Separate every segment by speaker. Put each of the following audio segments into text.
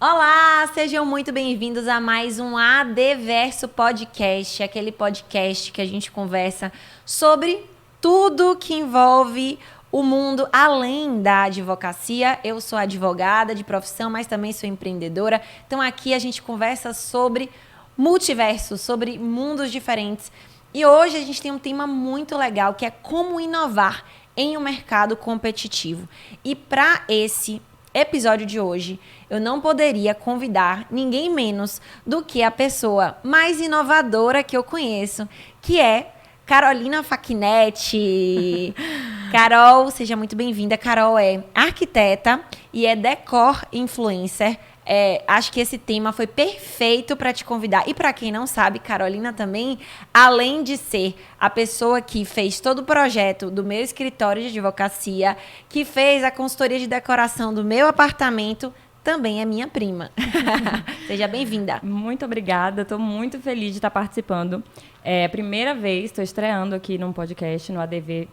Speaker 1: Olá, sejam muito bem-vindos a mais um Adverso Podcast, aquele podcast que a gente conversa sobre tudo que envolve o mundo além da advocacia. Eu sou advogada de profissão, mas também sou empreendedora. Então aqui a gente conversa sobre multiversos, sobre mundos diferentes. E hoje a gente tem um tema muito legal, que é como inovar em um mercado competitivo. E para esse episódio de hoje, eu não poderia convidar ninguém menos do que a pessoa mais inovadora que eu conheço, que é Carolina Facchinetti. Carol, seja muito bem-vinda. Carol é arquiteta e é decor influencer. Acho que esse tema foi perfeito para te convidar. E para quem não sabe, Carolina também, além de ser a pessoa que fez todo o projeto do meu escritório de advocacia, que fez a consultoria de decoração do meu apartamento, também é minha prima. Seja bem-vinda.
Speaker 2: Muito obrigada, estou muito feliz de estar participando. É a primeira vez, estou estreando aqui num podcast, no ADV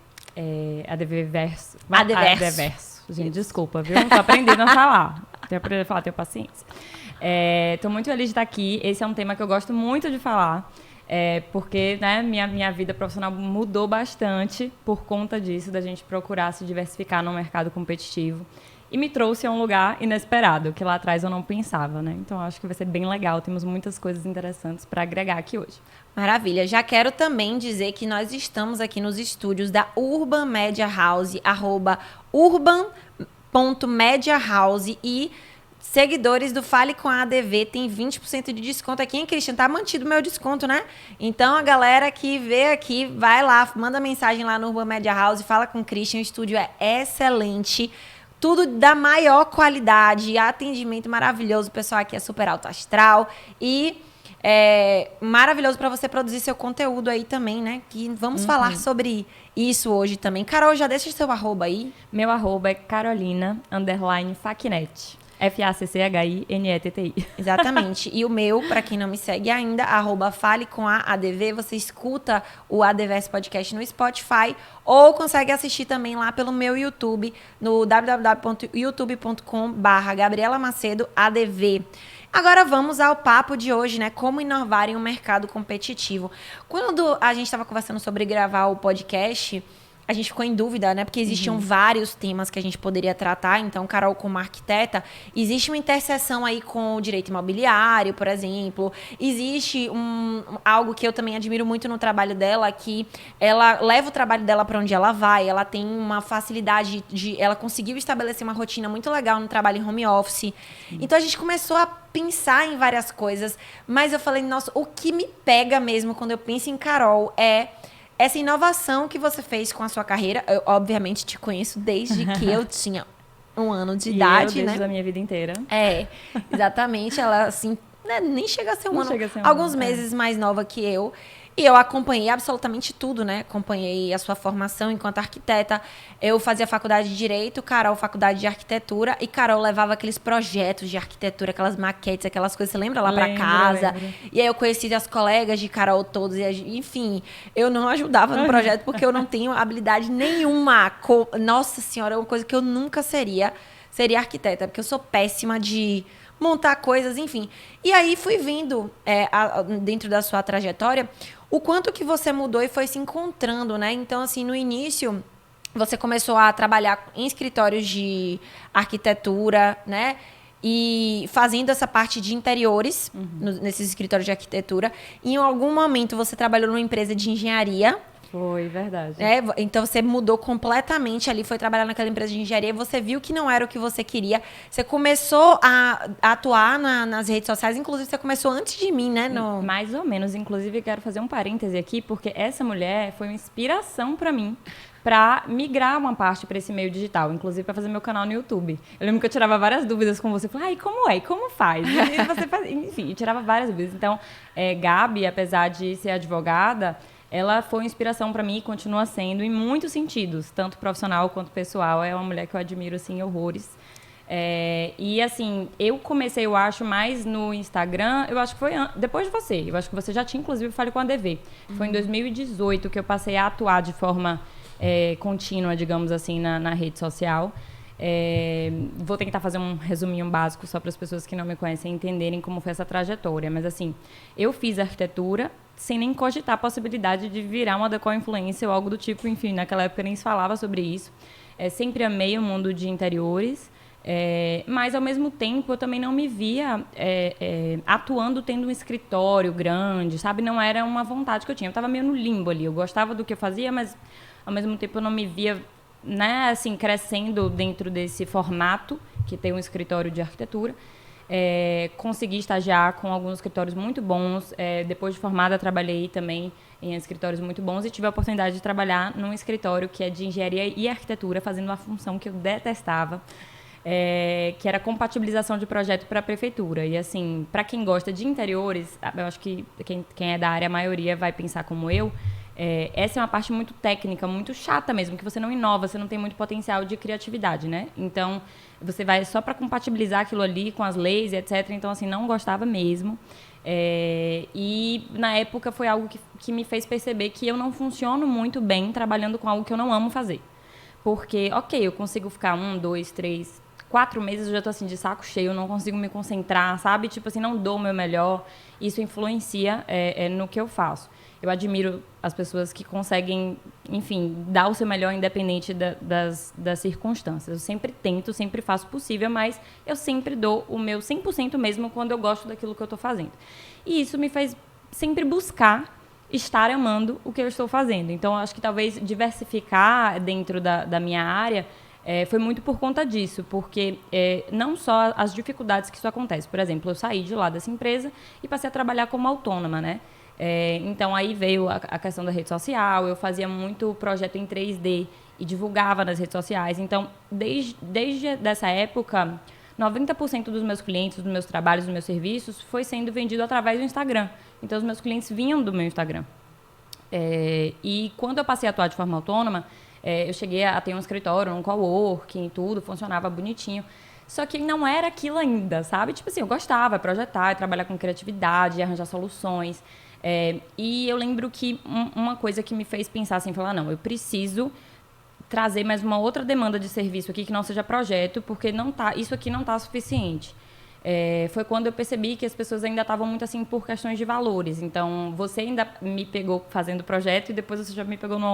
Speaker 2: Verso.
Speaker 1: Adverso.
Speaker 2: Gente, desculpa, viu? Estou aprendendo a falar. Tenho paciência. Estou muito feliz de estar aqui. Esse é um tema que eu gosto muito de falar, porque né, minha vida profissional mudou bastante por conta disso, da gente procurar se diversificar no mercado competitivo. E me trouxe a um lugar inesperado, que lá atrás eu não pensava, né? Então, acho que vai ser bem legal. Temos muitas coisas interessantes para agregar aqui hoje.
Speaker 1: Maravilha. Já quero também dizer que nós estamos aqui nos estúdios da Urban Media House, @urban.mediahouse, e seguidores do Fale com a ADV tem 20% de desconto aqui, hein, Christian? Tá mantido o meu desconto, né? Então, a galera que vê aqui, vai lá, manda mensagem lá no Urban Media House, fala com o Christian, o estúdio é excelente. Tudo da maior qualidade, atendimento maravilhoso, o pessoal aqui é super alto astral e maravilhoso para você produzir seu conteúdo aí também, né? Que vamos falar sobre isso hoje também. Carol, já deixa seu arroba aí.
Speaker 2: Meu arroba é Carolina_Facchinetti. Facchinetti.
Speaker 1: Exatamente. E o meu, para quem não me segue ainda, @Fale com a ADV. Você escuta o Adverso Podcast no Spotify ou consegue assistir também lá pelo meu YouTube, no www.youtube.com/GabrielaMacedoADV. Agora vamos ao papo de hoje, né? Como inovar em um mercado competitivo. Quando a gente estava conversando sobre gravar o podcast, a gente ficou em dúvida, né? Porque existiam vários temas que a gente poderia tratar. Então, Carol, como arquiteta, existe uma interseção aí com o direito imobiliário, por exemplo. Existe algo que eu também admiro muito no trabalho dela, que ela leva o trabalho dela para onde ela vai. Ela tem uma facilidade ela conseguiu estabelecer uma rotina muito legal no trabalho em home office. Então, a gente começou a pensar em várias coisas. Mas eu falei, nossa, o que me pega mesmo quando eu penso em Carol é essa inovação que você fez com a sua carreira. Eu, obviamente, te conheço desde que eu tinha 1 ano de idade,
Speaker 2: desde
Speaker 1: né?
Speaker 2: a minha vida inteira.
Speaker 1: Exatamente. Ela, assim, né, nem chega a ser um ano.
Speaker 2: Chega a ser
Speaker 1: Alguns meses mais nova que eu. E eu acompanhei absolutamente tudo, né? Acompanhei a sua formação enquanto arquiteta. Eu fazia faculdade de Direito, Carol faculdade de Arquitetura. E Carol levava aqueles projetos de arquitetura, aquelas maquetes, aquelas coisas. Você lembra lá pra casa?
Speaker 2: Lembro.
Speaker 1: E aí eu conheci as colegas de Carol todos. E, enfim, eu não ajudava no projeto porque eu não tenho habilidade nenhuma. Nossa Senhora, é uma coisa que eu nunca seria arquiteta. Porque eu sou péssima de montar coisas, enfim. E aí fui vindo, dentro da sua trajetória, o quanto que você mudou e foi se encontrando, né? Então, assim, no início, você começou a trabalhar em escritórios de arquitetura, né? E fazendo essa parte de interiores, nesses escritórios de arquitetura. E em algum momento, você trabalhou numa empresa de engenharia.
Speaker 2: Foi, verdade.
Speaker 1: Então, você mudou completamente ali, foi trabalhar naquela empresa de engenharia, você viu que não era o que você queria. Você começou a atuar nas redes sociais, inclusive você começou antes de mim, né?
Speaker 2: Mais ou menos. Inclusive, quero fazer um parêntese aqui, porque essa mulher foi uma inspiração para mim, para migrar uma parte para esse meio digital, inclusive para fazer meu canal no YouTube. Eu lembro que eu tirava várias dúvidas com você. Falei, como é? Como faz? E você faz? Enfim, eu tirava várias dúvidas. Então, Gabi, apesar de ser advogada, ela foi inspiração para mim e continua sendo em muitos sentidos, tanto profissional quanto pessoal. É uma mulher que eu admiro, assim, horrores. E, assim, eu comecei, eu acho, mais no Instagram, eu acho que foi depois de você. Eu acho que você já tinha, inclusive, Fale com a ADV. Foi em 2018 que eu passei a atuar de forma contínua, digamos assim, na rede social. Vou tentar fazer um resuminho básico só para as pessoas que não me conhecem entenderem como foi essa trajetória. Mas, assim, eu fiz arquitetura sem nem cogitar a possibilidade de virar uma decor influencer ou algo do tipo. Enfim, naquela época nem se falava sobre isso. Sempre amei o mundo de interiores. Mas, ao mesmo tempo, eu também não me via atuando, tendo um escritório grande, sabe? Não era uma vontade que eu tinha. Eu estava meio no limbo ali. Eu gostava do que eu fazia, mas, ao mesmo tempo, eu não me via, né, assim, crescendo dentro desse formato, que tem um escritório de arquitetura. Consegui estagiar com alguns escritórios muito bons. Depois de formada, trabalhei também em escritórios muito bons e tive a oportunidade de trabalhar num escritório que é de engenharia e arquitetura, fazendo uma função que eu detestava. Que era compatibilização de projeto para a prefeitura. E, assim, para quem gosta de interiores, eu acho que quem é da área, a maioria vai pensar como eu, essa é uma parte muito técnica, muito chata mesmo, que você não inova, você não tem muito potencial de criatividade, né? Então, você vai só para compatibilizar aquilo ali com as leis, etc. Então, assim, não gostava mesmo. E, na época, foi algo que me fez perceber que eu não funciono muito bem trabalhando com algo que eu não amo fazer. Porque, ok, eu consigo ficar 1, 2, 3, 4 meses, eu já tô assim de saco cheio, não consigo me concentrar, sabe? Tipo assim, não dou o meu melhor. Isso influencia no que eu faço. Eu admiro as pessoas que conseguem, enfim, dar o seu melhor independente das circunstâncias. Eu sempre tento, sempre faço o possível, mas eu sempre dou o meu 100% mesmo quando eu gosto daquilo que eu tô fazendo. E isso me fez sempre buscar estar amando o que eu estou fazendo. Então, acho que talvez diversificar dentro da minha área foi muito por conta disso, porque não só as dificuldades que isso acontece. Por exemplo, eu saí de lá dessa empresa e passei a trabalhar como autônoma, né? Então, aí veio a questão da rede social, eu fazia muito projeto em 3D e divulgava nas redes sociais. Então, desde essa época, 90% dos meus clientes, dos meus trabalhos, dos meus serviços, foi sendo vendido através do Instagram. Então, os meus clientes vinham do meu Instagram. E quando eu passei a atuar de forma autônoma, eu cheguei a ter um escritório, um coworking e tudo, funcionava bonitinho. Só que não era aquilo ainda, sabe? Tipo assim, eu gostava de projetar, trabalhar com criatividade, arranjar soluções. E eu lembro que uma coisa que me fez pensar assim, falar, não, eu preciso trazer mais uma outra demanda de serviço aqui que não seja projeto, porque isso aqui não está suficiente. Foi quando eu percebi que as pessoas ainda estavam muito assim por questões de valores. Então, você ainda me pegou fazendo projeto e depois você já me pegou num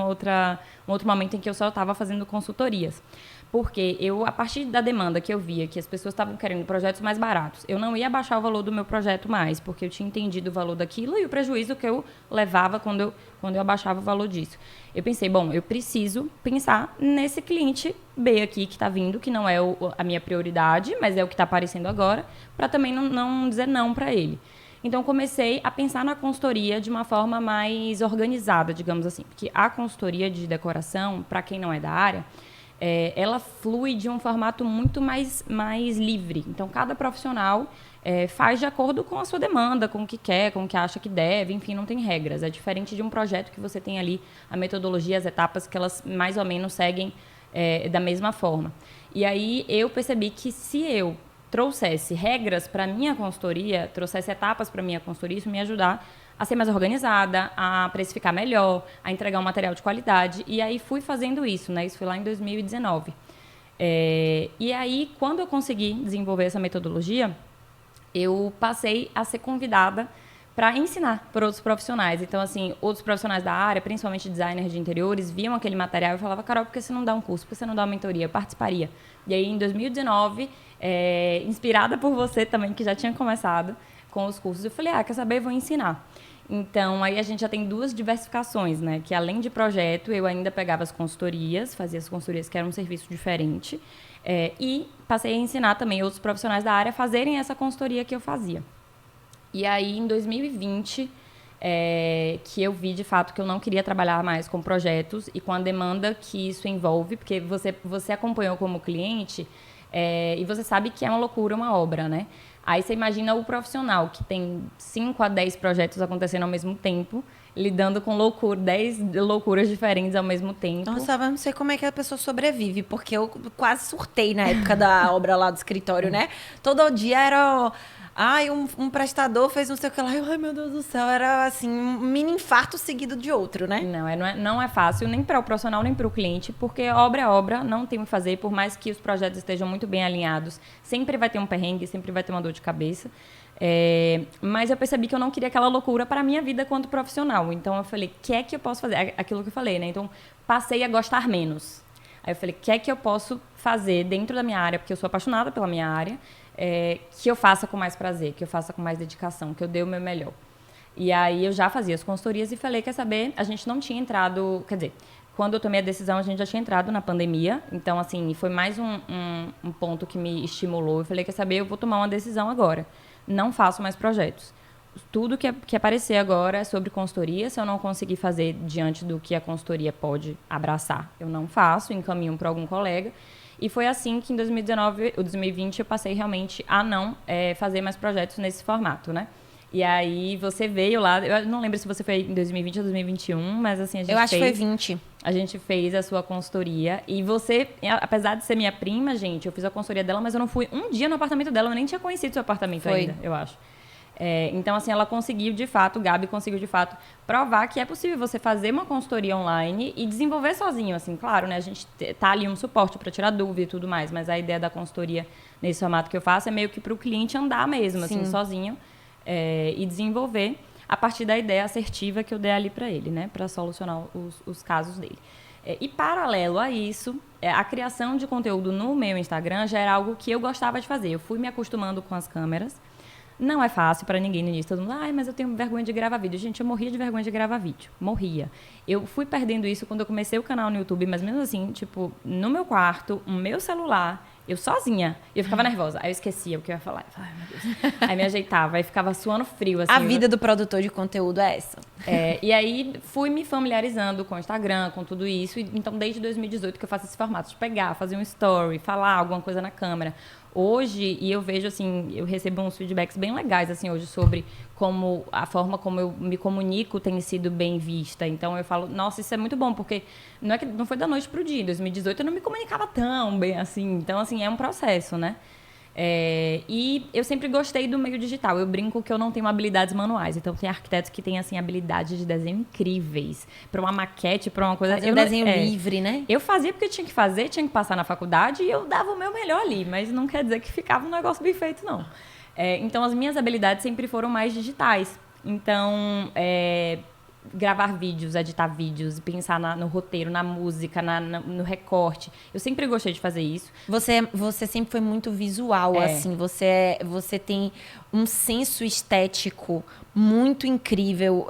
Speaker 2: outro momento em que eu só estava fazendo consultorias. Porque a partir da demanda que eu via, que as pessoas estavam querendo projetos mais baratos, eu não ia baixar o valor do meu projeto mais, porque eu tinha entendido o valor daquilo e o prejuízo que eu levava quando eu abaixava o valor disso. Eu pensei, bom, eu preciso pensar nesse cliente B aqui que está vindo, que não é a minha prioridade, mas é o que está aparecendo agora, para também não dizer não para ele. Então, comecei a pensar na consultoria de uma forma mais organizada, digamos assim. Porque a consultoria de decoração, para quem não é da área, ela flui de um formato muito mais livre. Então, cada profissional faz de acordo com a sua demanda, com o que quer, com o que acha que deve, enfim, não tem regras. É diferente de um projeto que você tem ali a metodologia, as etapas que elas mais ou menos seguem da mesma forma. E aí eu percebi que se eu trouxesse regras para a minha consultoria, trouxesse etapas para a minha consultoria, isso me ia ajudar a ser mais organizada, a precificar melhor, a entregar um material de qualidade. E aí fui fazendo isso, né? Isso foi lá em 2019. E aí, quando eu consegui desenvolver essa metodologia, eu passei a ser convidada para ensinar para outros profissionais. Então, assim, outros profissionais da área, principalmente designers de interiores, viam aquele material e falavam, Carol, por que você não dá um curso? Por que você não dá uma mentoria? Eu participaria. E aí, em 2019, inspirada por você também, que já tinha começado com os cursos, eu falei, quer saber? Eu vou ensinar. Então, aí a gente já tem 2 diversificações, né? Que além de projeto, eu ainda pegava as consultorias, fazia as consultorias que era um serviço diferente, e passei a ensinar também outros profissionais da área a fazerem essa consultoria que eu fazia. E aí, em 2020, que eu vi, de fato, que eu não queria trabalhar mais com projetos e com a demanda que isso envolve, porque você acompanhou como cliente e você sabe que é uma loucura uma obra, né? Aí você imagina o profissional que tem 5 a 10 projetos acontecendo ao mesmo tempo, lidando com 10 loucuras diferentes ao mesmo tempo.
Speaker 1: Nossa, eu não sei como é que a pessoa sobrevive, porque eu quase surtei na época da obra lá do escritório, né? Todo dia era Ai, um prestador fez não sei o que lá. Ai, meu Deus do céu. Era, assim, um mini infarto seguido de outro, né?
Speaker 2: Não é fácil, nem para o profissional, nem para o cliente, porque obra é obra, não tem o que fazer, por mais que os projetos estejam muito bem alinhados, sempre vai ter um perrengue, sempre vai ter uma dor de cabeça. Mas eu percebi que eu não queria aquela loucura para a minha vida quanto profissional. Então, eu falei, o que é que eu posso fazer? Aquilo que eu falei, né? Então, passei a gostar menos. Aí eu falei, o que é que eu posso fazer dentro da minha área, porque eu sou apaixonada pela minha área, que eu faça com mais prazer, que eu faça com mais dedicação, que eu dê o meu melhor. E aí eu já fazia as consultorias e falei, quer saber, a gente não tinha entrado, quer dizer, quando eu tomei a decisão, a gente já tinha entrado na pandemia, então, assim, foi mais um ponto que me estimulou. Eu falei, quer saber, eu vou tomar uma decisão agora. Não faço mais projetos. Tudo que aparecer agora é sobre consultoria. Se eu não conseguir fazer diante do que a consultoria pode abraçar, eu não faço, encaminho para algum colega. E foi assim que em 2019 ou 2020 eu passei realmente a não fazer mais projetos nesse formato, né? E aí você veio lá, eu não lembro se você foi em 2020 ou 2021, mas assim, a gente
Speaker 1: Eu acho que foi 20.
Speaker 2: A gente fez a sua consultoria e você, apesar de ser minha prima, gente, eu fiz a consultoria dela, mas eu não fui um dia no apartamento dela, eu nem tinha conhecido seu apartamento ainda, eu acho. Então, assim, ela conseguiu, de fato, Gabi conseguiu, de fato, provar que é possível você fazer uma consultoria online e desenvolver sozinho, assim, claro, né? A gente tá ali um suporte para tirar dúvida e tudo mais, mas a ideia da consultoria nesse formato que eu faço é meio que para o cliente andar mesmo, assim, sozinho e desenvolver a partir da ideia assertiva que eu dei ali para ele, né? Para solucionar os casos dele. E paralelo a isso, a criação de conteúdo no meu Instagram já era algo que eu gostava de fazer. Eu fui me acostumando com as câmeras. Não é fácil para ninguém no início. Todo mundo, mas eu tenho vergonha de gravar vídeo. Gente, eu morria de vergonha de gravar vídeo. Morria. Eu fui perdendo isso quando eu comecei o canal no YouTube, mas mesmo assim, tipo, no meu quarto, o meu celular, eu sozinha. E eu ficava nervosa. Aí eu esquecia o que eu ia falar. Eu falava, ai, meu Deus. Aí me ajeitava, aí ficava suando frio, assim.
Speaker 1: A vida do produtor de conteúdo é essa.
Speaker 2: E aí fui me familiarizando com o Instagram, com tudo isso. Então, desde 2018 que eu faço esse formato de pegar, fazer um story, falar alguma coisa na câmera. Hoje, e eu vejo, assim, eu recebo uns feedbacks bem legais, assim, hoje, sobre como a forma como eu me comunico tem sido bem vista. Então, eu falo, nossa, isso é muito bom, porque não foi da noite pro dia. Em 2018, eu não me comunicava tão bem, assim. Então, assim, é um processo, né? E eu sempre gostei do meio digital. Eu brinco que eu não tenho habilidades manuais. Então, tem arquitetos que têm, assim, habilidades de desenho incríveis. Para uma maquete, para uma coisa...
Speaker 1: Fazer um desenho livre, né?
Speaker 2: Eu fazia porque tinha que fazer, tinha que passar na faculdade e eu dava o meu melhor ali. Mas não quer dizer que ficava um negócio bem feito, não. Então, as minhas habilidades sempre foram mais digitais. Então, gravar vídeos, editar vídeos, pensar no roteiro, na música, no recorte. Eu sempre gostei de fazer isso.
Speaker 1: Você sempre foi muito visual, assim. Você tem um senso estético muito incrível.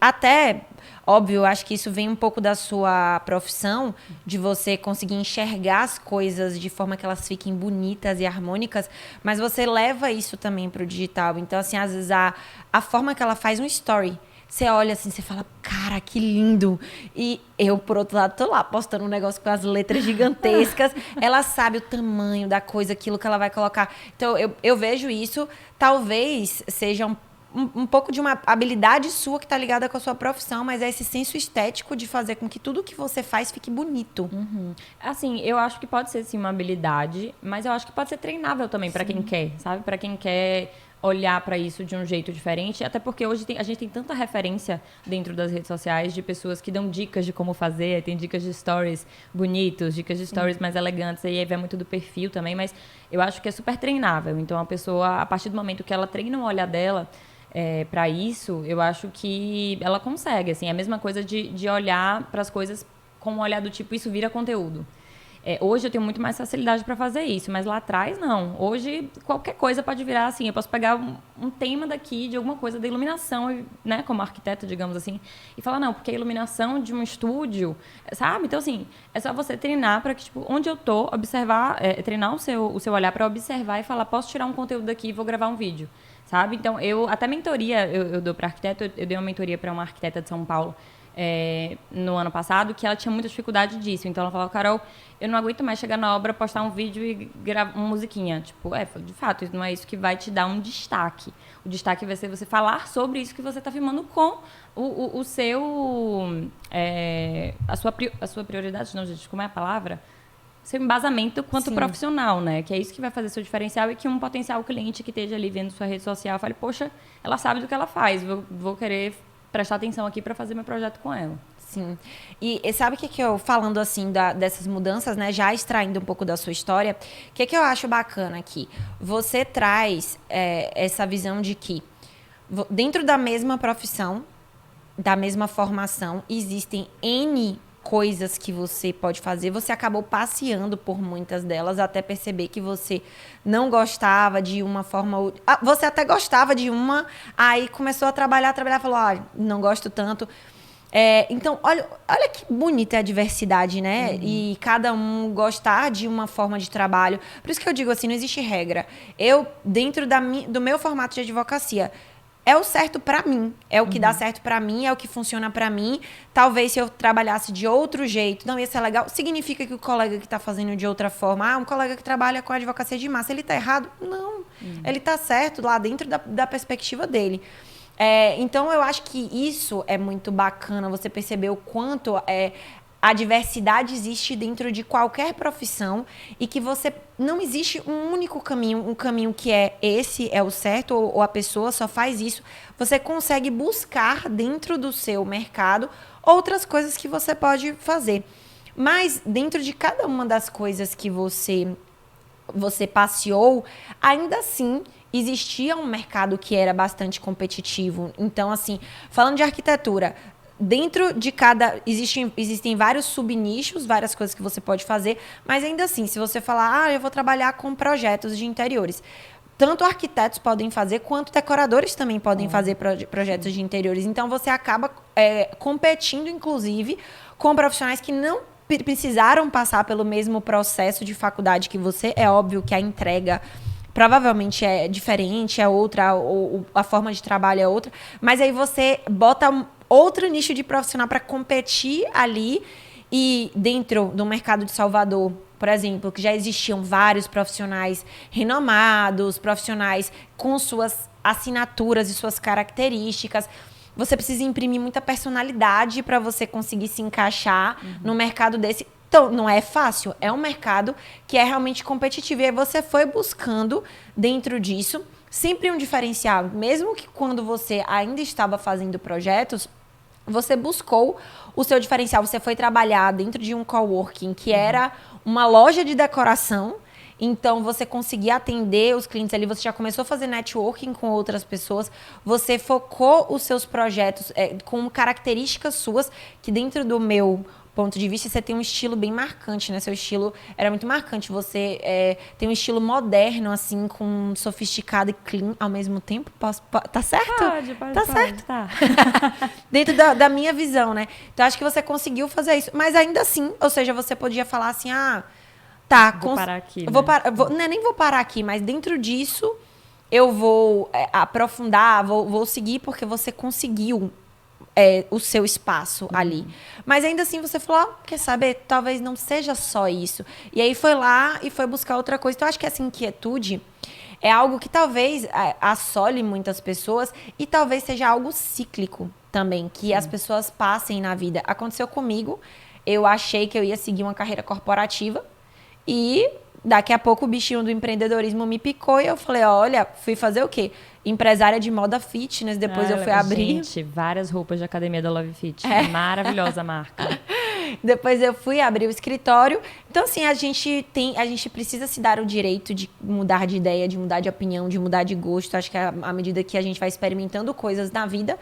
Speaker 1: Até, óbvio, eu acho que isso vem um pouco da sua profissão, de você conseguir enxergar as coisas de forma que elas fiquem bonitas e harmônicas, mas você leva isso também pro digital. Então, assim, às vezes a forma que ela faz um story, você olha assim, você fala, cara, que lindo. E eu, por outro lado, tô lá postando um negócio com as letras gigantescas. Ela sabe o tamanho da coisa, aquilo que ela vai colocar. Então, eu vejo isso, talvez seja um pouco de uma habilidade sua que tá ligada com a sua profissão, mas é esse senso estético de fazer com que tudo que você faz fique bonito.
Speaker 2: Uhum. Assim, eu acho que pode ser, sim, uma habilidade, mas eu acho que pode ser treinável também para quem quer, sabe? Para quem quer olhar para isso de um jeito diferente, até porque hoje a gente tem tanta referência dentro das redes sociais de pessoas que dão dicas de como fazer, tem dicas de stories bonitos, dicas de stories mais elegantes, e aí vai muito do perfil também, mas eu acho que é super treinável. Então, a pessoa, a partir do momento que ela treina o olhar dela para isso, eu acho que ela consegue, assim, é a mesma coisa de olhar para as coisas com um olhar do tipo, isso vira conteúdo. Hoje eu tenho muito mais facilidade para fazer isso, mas lá atrás não. Hoje qualquer coisa pode virar assim. Eu posso pegar um tema daqui de alguma coisa da iluminação, né, como arquiteta, digamos assim, e falar, não, porque a iluminação de um estúdio, sabe? Então, assim, é só você treinar para que, tipo, onde eu tô, observar, treinar o seu olhar para observar e falar, posso tirar um conteúdo daqui e vou gravar um vídeo, sabe? Então, até mentoria eu dou para arquiteto, eu dei uma mentoria para uma arquiteta de São Paulo, no ano passado, que ela tinha muita dificuldade disso. Então ela falava, Carol, eu não aguento mais chegar na obra, postar um vídeo e gravar uma musiquinha. Tipo, de fato, isso não é isso que vai te dar um destaque. O destaque vai ser você falar sobre isso que você está filmando com o seu... a sua prioridade, não, gente, como é a palavra? seu embasamento quanto
Speaker 1: Sim.
Speaker 2: profissional, né? Que é isso que vai fazer seu diferencial e que um potencial cliente que esteja ali vendo sua rede social fale, poxa, ela sabe do que ela faz, vou querer prestar atenção aqui para fazer meu projeto com ela.
Speaker 1: Sim. E sabe o que eu, falando assim dessas mudanças, né, já extraindo um pouco da sua história, o que eu acho bacana aqui? Você traz essa visão de que dentro da mesma profissão, da mesma formação, existem N coisas que você pode fazer. Você acabou passeando por muitas delas até perceber que você não gostava de uma forma... Você até gostava de uma, aí começou a trabalhar, falou, não gosto tanto. Então, olha que bonita é a diversidade, né? Uhum. E cada um gostar de uma forma de trabalho. Por isso que eu digo assim, não existe regra. Dentro do meu formato de advocacia, é o certo pra mim, é o que dá certo pra mim, é o que funciona pra mim. Talvez se eu trabalhasse de outro jeito, não ia ser legal. Significa que o colega que tá fazendo de outra forma, um colega que trabalha com advocacia de massa, ele tá errado? Não, ele tá certo lá dentro da perspectiva dele. Então, eu acho que isso é muito bacana, você perceber o quanto a diversidade existe dentro de qualquer profissão e que não existe um único caminho, um caminho que esse é o certo ou a pessoa só faz isso. Você consegue buscar dentro do seu mercado outras coisas que você pode fazer. Mas dentro de cada uma das coisas que você passeou, ainda assim existia um mercado que era bastante competitivo. Então, assim, falando de arquitetura, dentro de cada... Existem vários subnichos, várias coisas que você pode fazer, mas ainda assim, se você falar, eu vou trabalhar com projetos de interiores, tanto arquitetos podem fazer, quanto decoradores também podem fazer projetos de interiores. Então, você acaba competindo, inclusive, com profissionais que não precisaram passar pelo mesmo processo de faculdade que você. É óbvio que a entrega provavelmente é diferente, é outra, ou a forma de trabalho é outra, mas aí você bota outro nicho de profissional para competir ali. E dentro do mercado de Salvador, por exemplo, que já existiam vários profissionais renomados, profissionais com suas assinaturas e suas características, você precisa imprimir muita personalidade para você conseguir se encaixar no mercado desse. Então, não é fácil, é um mercado que é realmente competitivo. E aí você foi buscando, dentro disso, sempre um diferencial. Mesmo que quando você ainda estava fazendo projetos, você buscou o seu diferencial. Você foi trabalhar dentro de um coworking, que era uma loja de decoração. Então, você conseguia atender os clientes ali. Você já começou a fazer networking com outras pessoas. Você focou os seus projetos com características suas, que dentro do meu ponto de vista, você tem um estilo bem marcante, né? Seu estilo era muito marcante. Você tem um estilo moderno, assim, com sofisticado e clean ao mesmo tempo. Tá certo?
Speaker 2: Pode,
Speaker 1: tá certo.
Speaker 2: Tá.
Speaker 1: Dentro da minha visão, né? Então, acho que você conseguiu fazer isso. Mas ainda assim, ou seja, você podia falar assim, tá.
Speaker 2: Vou parar aqui,
Speaker 1: né? Nem vou parar aqui, mas dentro disso, eu vou aprofundar, vou seguir, porque você conseguiu o seu espaço ali. Mas ainda assim você falou, quer saber? Talvez não seja só isso. E aí foi lá e foi buscar outra coisa. Então, eu acho que essa inquietude é algo que talvez assole muitas pessoas e talvez seja algo cíclico também, que as pessoas passem na vida. Aconteceu comigo, eu achei que eu ia seguir uma carreira corporativa e daqui a pouco o bichinho do empreendedorismo me picou e eu falei, olha, fui fazer o quê? Empresária de moda fitness, depois eu fui abrir...
Speaker 2: Gente, várias roupas de academia da Love Fit. Maravilhosa marca.
Speaker 1: Depois eu fui abrir o escritório. Então, assim, a gente precisa se dar o direito de mudar de ideia, de mudar de opinião, de mudar de gosto. Acho que à medida que a gente vai experimentando coisas na vida,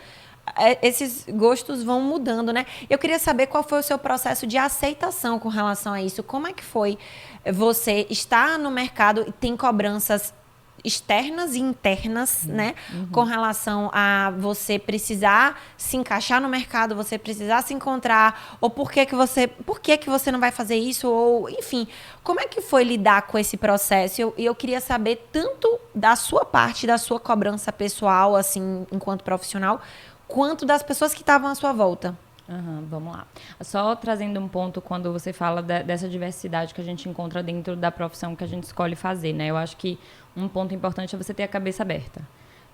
Speaker 1: esses gostos vão mudando, né? Eu queria saber qual foi o seu processo de aceitação com relação a isso. Como é que foi você estar no mercado e tem cobranças externas e internas, né? Com relação a você precisar se encaixar no mercado, você precisar se encontrar, ou por que que você não vai fazer isso, ou enfim, como é que foi lidar com esse processo? Eu queria saber tanto da sua parte, da sua cobrança pessoal, assim, enquanto profissional, quanto das pessoas que estavam à sua volta.
Speaker 2: Vamos lá. Só trazendo um ponto quando você fala dessa diversidade que a gente encontra dentro da profissão que a gente escolhe fazer, né? Eu acho que um ponto importante é você ter a cabeça aberta.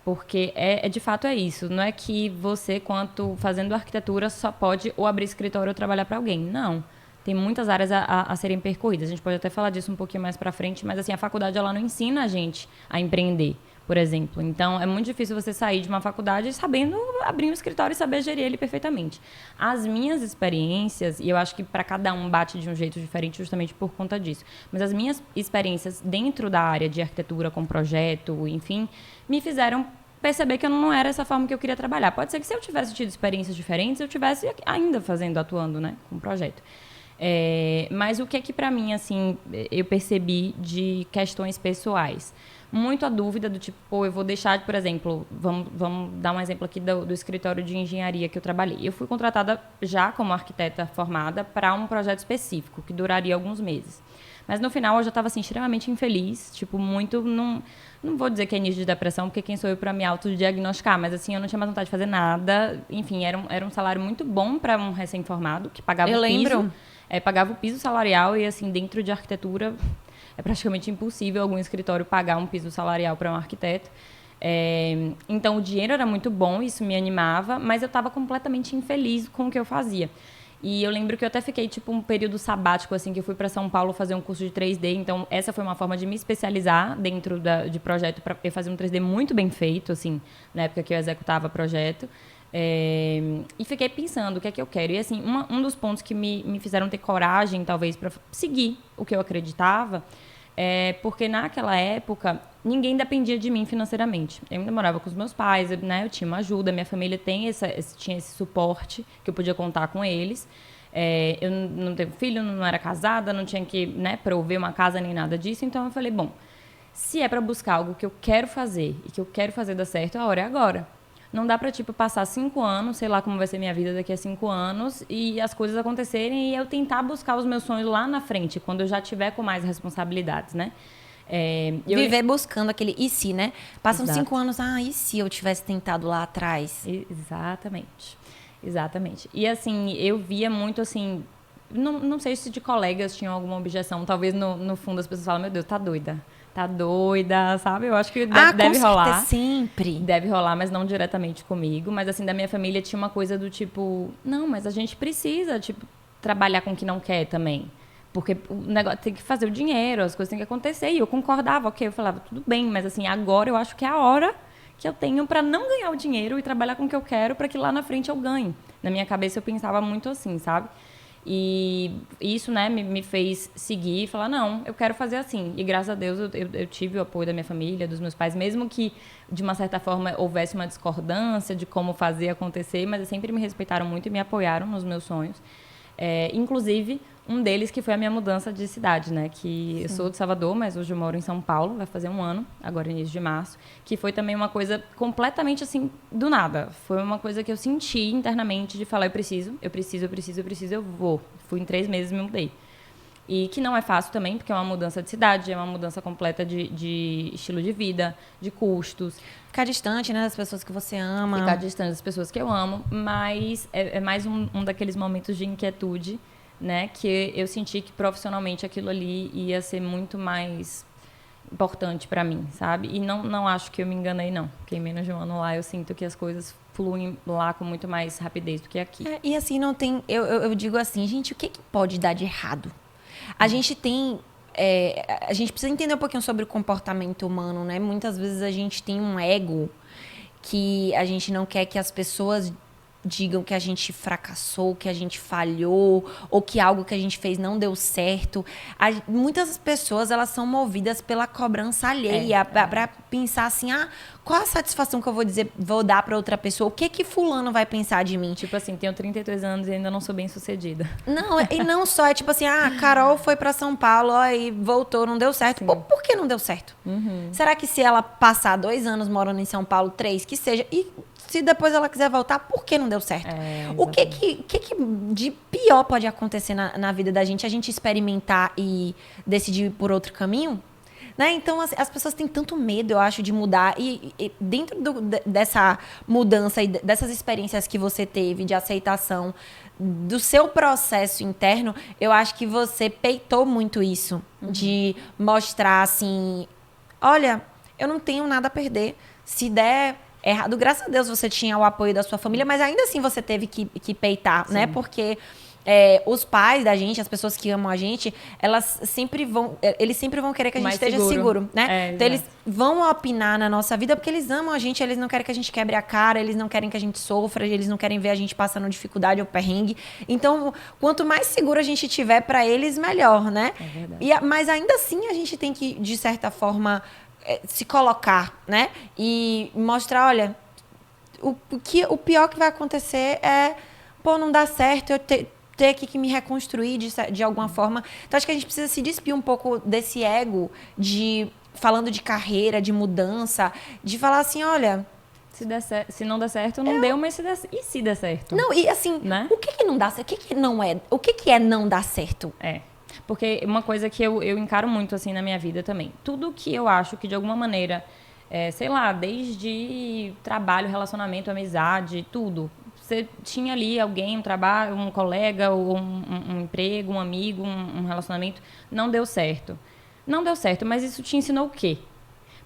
Speaker 2: Porque de fato é isso. Não é que você, quanto fazendo arquitetura, só pode ou abrir escritório ou trabalhar para alguém. Não. tem muitas áreas a serem percorridas. A gente pode até falar disso um pouquinho mais para frente, mas assim, a faculdade ela não ensina a gente a empreender, por exemplo. Então, é muito difícil você sair de uma faculdade sabendo abrir um escritório e saber gerir ele perfeitamente. As minhas experiências, e eu acho que para cada um bate de um jeito diferente justamente por conta disso, mas as minhas experiências dentro da área de arquitetura com projeto, enfim, me fizeram perceber que eu não era essa forma que eu queria trabalhar. Pode ser que se eu tivesse tido experiências diferentes, eu tivesse ainda atuando, né, com o projeto. Mas o que é que para mim, assim, eu percebi de questões pessoais? Muito a dúvida do tipo, pô, eu vou deixar de, por exemplo, vamos dar um exemplo aqui do escritório de engenharia que eu trabalhei. Eu fui contratada já como arquiteta formada para um projeto específico, que duraria alguns meses. Mas no final eu já estava assim, extremamente infeliz, tipo, muito, não vou dizer que é início de depressão, porque quem sou eu para me autodiagnosticar, mas assim, eu não tinha mais vontade de fazer nada. Enfim, era um salário muito bom para um recém-formado, que pagava o piso. Eu lembro. Pagava o piso salarial e, assim, dentro de arquitetura, é praticamente impossível algum escritório pagar um piso salarial para um arquiteto. Então, o dinheiro era muito bom, isso me animava, mas eu estava completamente infeliz com o que eu fazia. E eu lembro que eu até fiquei, tipo, um período sabático, assim, que eu fui para São Paulo fazer um curso de 3D. Então, essa foi uma forma de me especializar dentro de projeto. Eu fazia um 3D muito bem feito, assim, na época que eu executava projeto. E fiquei pensando o que é que eu quero. E, assim, um dos pontos que me fizeram ter coragem, talvez, para seguir o que eu acreditava, porque naquela época ninguém dependia de mim financeiramente. Eu ainda morava com os meus pais, né? Eu tinha uma ajuda, minha família tinha esse suporte que eu podia contar com eles. Eu não tenho filho, não era casada, não tinha que, né, prover uma casa nem nada disso. Então eu falei, bom, se é para buscar algo que eu quero fazer e que eu quero fazer dar certo, a hora é agora. Não dá para, tipo, passar 5 anos, sei lá como vai ser minha vida daqui a 5 anos, e as coisas acontecerem e eu tentar buscar os meus sonhos lá na frente, quando eu já tiver com mais responsabilidades, né?
Speaker 1: Viver buscando aquele e se, né? Passam 5 anos, e se eu tivesse tentado lá atrás?
Speaker 2: Exatamente. E, assim, eu via muito, assim... Não sei se de colegas tinham alguma objeção. Talvez, no fundo, as pessoas falam, meu Deus, tá doida, sabe? Eu acho que deve rolar.
Speaker 1: Sempre.
Speaker 2: Deve rolar, mas não diretamente comigo. Mas, assim, da minha família tinha uma coisa do tipo... Não, mas a gente precisa, tipo, trabalhar com o que não quer também. Porque o negócio tem que fazer o dinheiro, as coisas têm que acontecer. E eu concordava, ok, eu falava, tudo bem. Mas, assim, agora eu acho que é a hora que eu tenho para não ganhar o dinheiro e trabalhar com o que eu quero para que lá na frente eu ganhe. Na minha cabeça eu pensava muito assim, sabe? E isso, né, me fez seguir e falar, não, eu quero fazer assim. E graças a Deus eu tive o apoio da minha família, dos meus pais, mesmo que de uma certa forma houvesse uma discordância de como fazer acontecer, mas eles sempre me respeitaram muito e me apoiaram nos meus sonhos. Inclusive, um deles que foi a minha mudança de cidade, né? Que eu sou de Salvador, mas hoje eu moro em São Paulo, vai fazer 1 ano, agora início de março, que foi também uma coisa completamente assim, do nada. Foi uma coisa que eu senti internamente de falar, eu preciso, eu vou. Fui em 3 meses e me mudei. E que não é fácil também, porque é uma mudança de cidade, é uma mudança completa de estilo de vida, de custos.
Speaker 1: Ficar distante, né, das pessoas que você ama.
Speaker 2: Ficar distante das pessoas que eu amo, mas é mais um daqueles momentos de inquietude, né, que eu senti que profissionalmente aquilo ali ia ser muito mais importante para mim, sabe? E não acho que eu me enganei, não. Porque em menos de 1 ano lá eu sinto que as coisas fluem lá com muito mais rapidez do que aqui.
Speaker 1: E assim, não tem... Eu digo assim, gente, o que pode dar de errado? A gente tem... a gente precisa entender um pouquinho sobre o comportamento humano, né? Muitas vezes a gente tem um ego que a gente não quer que as pessoas digam que a gente fracassou, que a gente falhou, ou que algo que a gente fez não deu certo. Muitas pessoas, elas são movidas pela cobrança alheia, para pensar assim, qual a satisfação que eu vou dar para outra pessoa? O que fulano vai pensar de mim?
Speaker 2: Tipo assim, tenho 33 anos e ainda não sou bem sucedida.
Speaker 1: Não, e não só, é tipo assim, Carol foi para São Paulo, e voltou, não deu certo. Por que não deu certo?
Speaker 2: Uhum.
Speaker 1: Será que se ela passar 2 anos morando em São Paulo, 3, que seja, e se depois ela quiser voltar, por que não deu certo? O que de pior pode acontecer na vida da gente? A gente experimentar e decidir ir por outro caminho? Né? Então, as pessoas têm tanto medo, eu acho, de mudar. E dentro dessa mudança e dessas experiências que você teve de aceitação do seu processo interno, eu acho que você peitou muito isso. Uhum. De mostrar assim, olha, eu não tenho nada a perder. Se der errado, graças a Deus você tinha o apoio da sua família, mas ainda assim você teve que peitar, né? Porque os pais da gente, as pessoas que amam a gente, eles sempre vão querer que a gente esteja seguro, né? Então, eles vão opinar na nossa vida porque eles amam a gente, eles não querem que a gente quebre a cara, eles não querem que a gente sofra, eles não querem ver a gente passando dificuldade ou perrengue. Então, quanto mais seguro a gente tiver para eles, melhor, né?
Speaker 2: É verdade.
Speaker 1: Mas ainda assim, a gente tem que, de certa forma, se colocar, né? E mostrar, olha, o pior que vai acontecer é, não dá certo, eu ter que me reconstruir de alguma forma. Então, acho que a gente precisa se despir um pouco desse ego falando de carreira, de mudança, de falar assim, olha...
Speaker 2: Se não der certo, não deu, mas e se der certo?
Speaker 1: Não, e assim,
Speaker 2: né?
Speaker 1: O que não dá certo? O que não é? O que é não dar certo?
Speaker 2: Porque uma coisa que eu encaro muito, assim, na minha vida também. Tudo que eu acho que, de alguma maneira, sei lá, desde trabalho, relacionamento, amizade, tudo... Você tinha ali alguém, um trabalho, um colega, ou um emprego, um amigo, um relacionamento, não deu certo. Não deu certo, mas isso te ensinou o quê?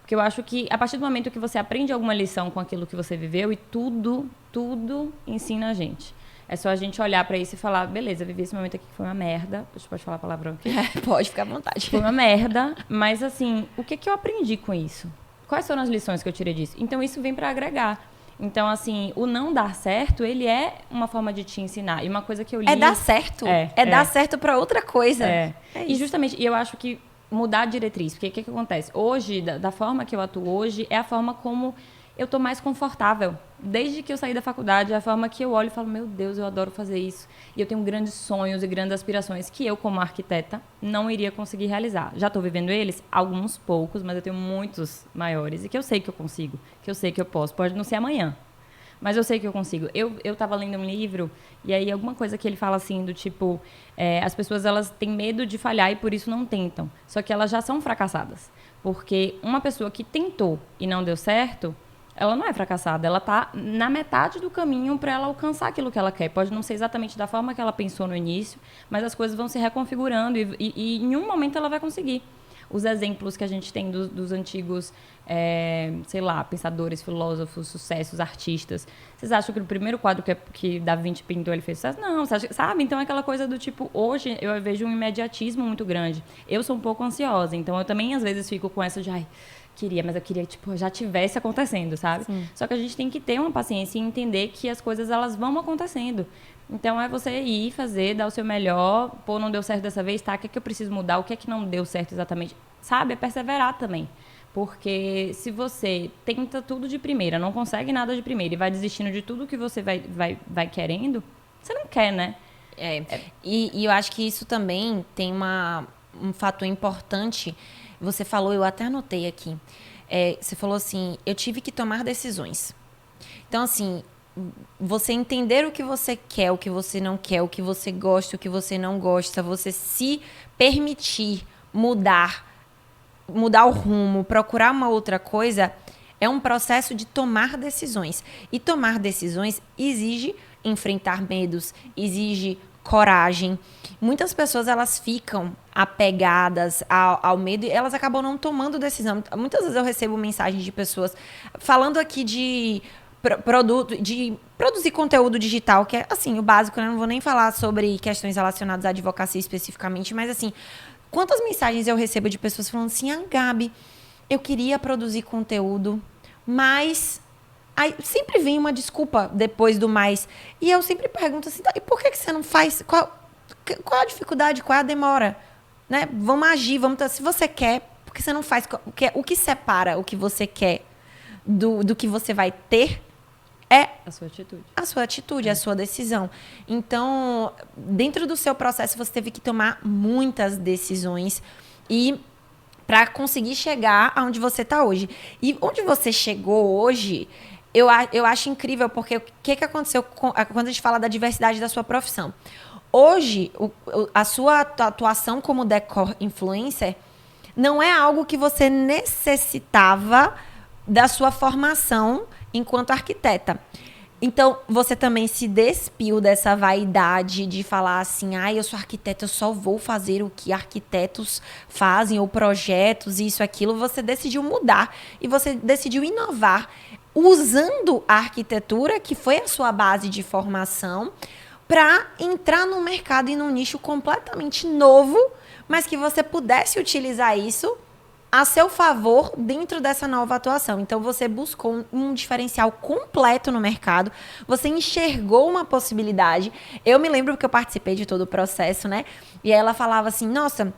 Speaker 2: Porque eu acho que a partir do momento que você aprende alguma lição com aquilo que você viveu, e tudo ensina a gente. É só a gente olhar pra isso e falar, beleza, eu vivi esse momento aqui que foi uma merda. Você pode falar palavrão aqui?
Speaker 1: Pode, ficar à vontade.
Speaker 2: Foi uma merda, mas assim, o que eu aprendi com isso? Quais foram as lições que eu tirei disso? Então isso vem pra agregar. Então, assim, o não dar certo, ele é uma forma de te ensinar. E uma coisa que eu li...
Speaker 1: É dar certo. É dar certo pra outra coisa.
Speaker 2: E justamente, eu acho que mudar a diretriz. Porque o que acontece? Hoje, da forma que eu atuo hoje, é a forma como eu tô mais confortável. Desde que eu saí da faculdade, é a forma que eu olho e falo, meu Deus, eu adoro fazer isso. E eu tenho grandes sonhos e grandes aspirações que eu, como arquiteta, não iria conseguir realizar. Já estou vivendo eles, alguns poucos, mas eu tenho muitos maiores. E que eu sei que eu consigo, que eu sei que eu posso. Pode não ser amanhã, mas eu sei que eu consigo. Eu estava lendo um livro, e aí alguma coisa que ele fala assim, do tipo... as pessoas, elas têm medo de falhar e por isso não tentam. Só que elas já são fracassadas. Porque uma pessoa que tentou e não deu certo... Ela não é fracassada, ela está na metade do caminho para ela alcançar aquilo que ela quer. Pode não ser exatamente da forma que ela pensou no início, mas as coisas vão se reconfigurando e em um momento ela vai conseguir. Os exemplos que a gente tem dos antigos, sei lá, pensadores, filósofos, sucessos, artistas. Vocês acham que o primeiro quadro que Da Vinci pintou, ele fez sucesso? Não, sabe? Então é aquela coisa do tipo, hoje eu vejo um imediatismo muito grande. Eu sou um pouco ansiosa, então eu também às vezes fico com essa de... mas eu queria, tipo, já tivesse acontecendo, sabe? Sim. Só que a gente tem que ter uma paciência e entender que as coisas, elas vão acontecendo. Então, é você ir, fazer, dar o seu melhor. Não deu certo dessa vez, tá? O que é que eu preciso mudar? O que é que não deu certo exatamente? Sabe? É perseverar também. Porque se você tenta tudo de primeira, não consegue nada de primeira e vai desistindo de tudo que você vai querendo, você não quer, né?
Speaker 1: E eu acho que isso também tem um fator importante. Você falou, eu até anotei aqui. Você falou assim, eu tive que tomar decisões. Então, assim, você entender o que você quer, o que você não quer, o que você gosta, o que você não gosta, você se permitir mudar o rumo, procurar uma outra coisa, é um processo de tomar decisões. E tomar decisões exige enfrentar medos, exige coragem. Muitas pessoas, elas ficam apegadas ao medo e elas acabam não tomando decisão. Muitas vezes eu recebo mensagens de pessoas falando aqui de produzir conteúdo digital, que é, assim, o básico, né? Não vou nem falar sobre questões relacionadas à advocacia especificamente, mas, assim, quantas mensagens eu recebo de pessoas falando assim, Gabi, eu queria produzir conteúdo, mas... Aí sempre vem uma desculpa depois do mais. E eu sempre pergunto assim, e por que você não faz? Qual a dificuldade? Qual é a demora? Né? Vamos agir, se você quer, por que você não faz? O que separa o que você quer do que você vai ter é
Speaker 2: a sua atitude.
Speaker 1: A sua atitude, a sua decisão. Então, dentro do seu processo, você teve que tomar muitas decisões e para conseguir chegar aonde você está hoje. E onde você chegou hoje... Eu acho incrível, porque o que aconteceu quando a gente fala da diversidade da sua profissão? Hoje, a sua atuação como decor influencer não é algo que você necessitava da sua formação enquanto arquiteta. Então, você também se despiu dessa vaidade de falar assim, eu sou arquiteta, eu só vou fazer o que arquitetos fazem, ou projetos, isso, aquilo. Você decidiu mudar e você decidiu inovar usando a arquitetura, que foi a sua base de formação, para entrar num mercado e num nicho completamente novo, mas que você pudesse utilizar isso a seu favor dentro dessa nova atuação. Então, você buscou um diferencial completo no mercado, você enxergou uma possibilidade. Eu me lembro que eu participei de todo o processo, né? E aí ela falava assim, nossa,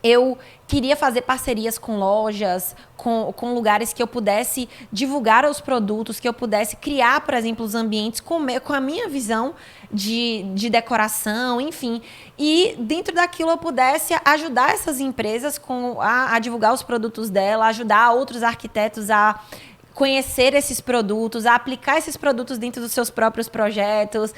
Speaker 1: eu queria fazer parcerias com lojas, com lugares que eu pudesse divulgar os produtos, que eu pudesse criar, por exemplo, os ambientes com a minha visão de decoração, enfim. E dentro daquilo eu pudesse ajudar essas empresas a divulgar os produtos dela, ajudar outros arquitetos a conhecer esses produtos, a aplicar esses produtos dentro dos seus próprios projetos.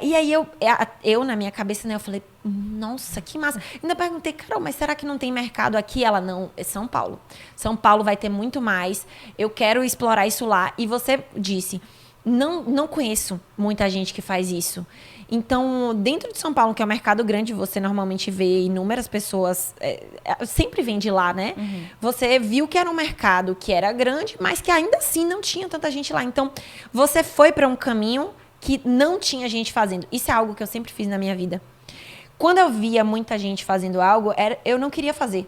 Speaker 1: E aí eu, na minha cabeça, né, eu falei, nossa, que massa. Ainda perguntei, Carol, mas será que não tem mercado aqui? Ela, não, é São Paulo. São Paulo vai ter muito mais. Eu quero explorar isso lá. E você disse, não conheço muita gente que faz isso. Então, dentro de São Paulo, que é um mercado grande, você normalmente vê inúmeras pessoas, sempre vem de lá, né? Uhum. Você viu que era um mercado que era grande, mas que ainda assim não tinha tanta gente lá. Então, você foi para um caminho que não tinha gente fazendo. Isso é algo que eu sempre fiz na minha vida. Quando eu via muita gente fazendo algo, eu não queria fazer.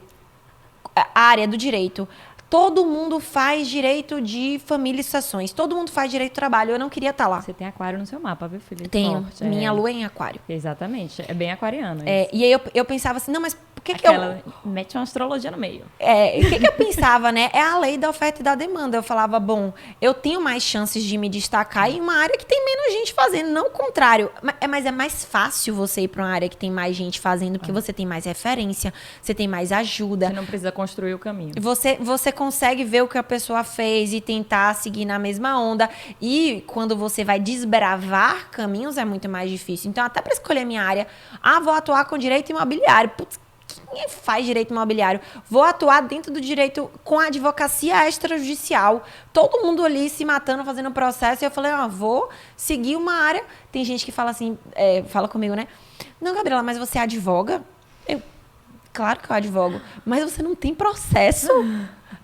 Speaker 1: A área do direito. Todo mundo faz direito de família e sucessões. Todo mundo faz direito do trabalho. Eu não queria estar lá.
Speaker 2: Você tem aquário no seu mapa, viu, filha?
Speaker 1: Tenho. Forte, minha lua é em aquário.
Speaker 2: Exatamente. É bem aquariana.
Speaker 1: E aí eu pensava assim, não, mas por que
Speaker 2: eu... mete uma astrologia no meio.
Speaker 1: O que eu pensava, né? É a lei da oferta e da demanda. Eu falava, bom, eu tenho mais chances de me destacar em uma área que tem menos gente fazendo. Não o contrário. Mas é mais fácil você ir para uma área que tem mais gente fazendo, porque você tem mais referência, você tem mais ajuda.
Speaker 2: Você não precisa construir o caminho.
Speaker 1: Você consegue ver o que a pessoa fez e tentar seguir na mesma onda. E quando você vai desbravar caminhos, é muito mais difícil. Então, até para escolher minha área, vou atuar com direito imobiliário. Putz, quem faz direito imobiliário? Vou atuar dentro do direito com a advocacia extrajudicial. Todo mundo ali se matando, fazendo processo. E eu falei, vou seguir uma área. Tem gente que fala assim, fala comigo, né? Não, Gabriela, mas você advoga? Claro que eu advogo. Mas você não tem processo?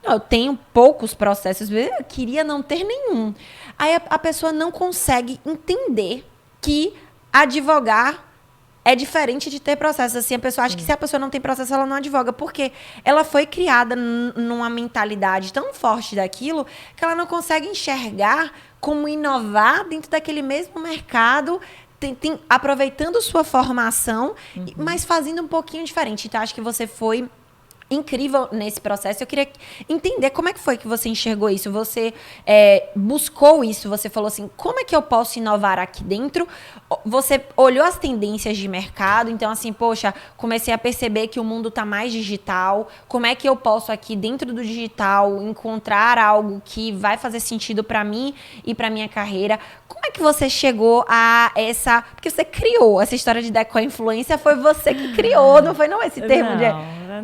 Speaker 1: Não, eu tenho poucos processos. Eu queria não ter nenhum. Aí a pessoa não consegue entender que advogar é diferente de ter processo. Assim, a pessoa acha que se a pessoa não tem processo, ela não advoga. Porque ela foi criada numa mentalidade tão forte daquilo que ela não consegue enxergar como inovar dentro daquele mesmo mercado, aproveitando sua formação, mas fazendo um pouquinho diferente. Então, acho que você foi incrível nesse processo. Eu queria entender como é que foi que você enxergou isso. Você buscou isso, você falou assim, como é que eu posso inovar aqui dentro? Você olhou as tendências de mercado, então assim, poxa, comecei a perceber que o mundo está mais digital. Como é que eu posso aqui dentro do digital encontrar algo que vai fazer sentido para mim e para minha carreira? Como é que você chegou a essa... Porque você criou essa história de deco-influência, foi você que criou, não foi esse termo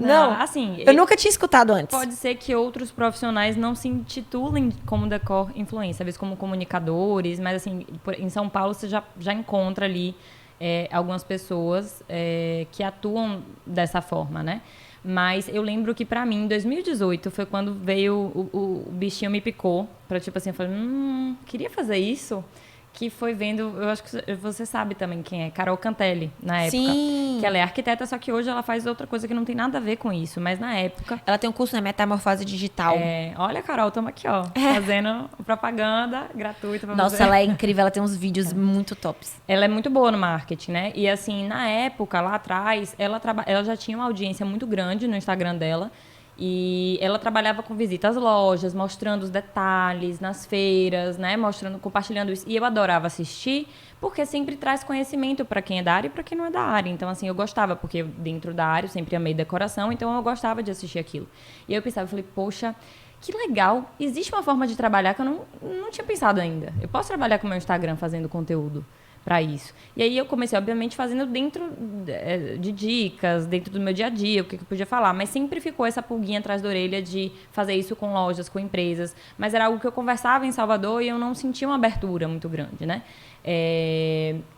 Speaker 2: Não, assim...
Speaker 1: Eu nunca tinha escutado antes.
Speaker 2: Pode ser que outros profissionais não se intitulem como decor influência, às vezes como comunicadores, mas assim, em São Paulo você já encontra ali algumas pessoas que atuam dessa forma, né? Mas eu lembro que pra mim, em 2018, foi quando veio o bichinho me picou, pra tipo assim, eu falei, queria fazer isso. Que foi vendo, eu acho que você sabe também quem é, Carol Cantelli, na época.
Speaker 1: Sim.
Speaker 2: Que ela é arquiteta, só que hoje ela faz outra coisa que não tem nada a ver com isso. Mas na época...
Speaker 1: Ela tem um curso na Metamorfose Digital.
Speaker 2: Olha, Carol, estamos aqui, fazendo propaganda gratuita pra
Speaker 1: Nossa,
Speaker 2: você.
Speaker 1: ela é incrível, ela tem uns vídeos muito tops.
Speaker 2: Ela é muito boa no marketing, né? E assim, na época, lá atrás, ela já tinha uma audiência muito grande no Instagram dela. E ela trabalhava com visita às lojas, mostrando os detalhes nas feiras, né? Compartilhando isso. E eu adorava assistir, porque sempre traz conhecimento para quem é da área e para quem não é da área. Então, assim, eu gostava, porque eu, dentro da área eu sempre amei decoração, então eu gostava de assistir aquilo. E aí eu pensava, falei, poxa, que legal. Existe uma forma de trabalhar que eu não tinha pensado ainda. Eu posso trabalhar com o meu Instagram fazendo conteúdo para isso. E aí eu comecei, obviamente, fazendo dentro de dicas, dentro do meu dia a dia, o que eu podia falar, mas sempre ficou essa pulguinha atrás da orelha de fazer isso com lojas, com empresas, mas era algo que eu conversava em Salvador e eu não sentia uma abertura muito grande, né?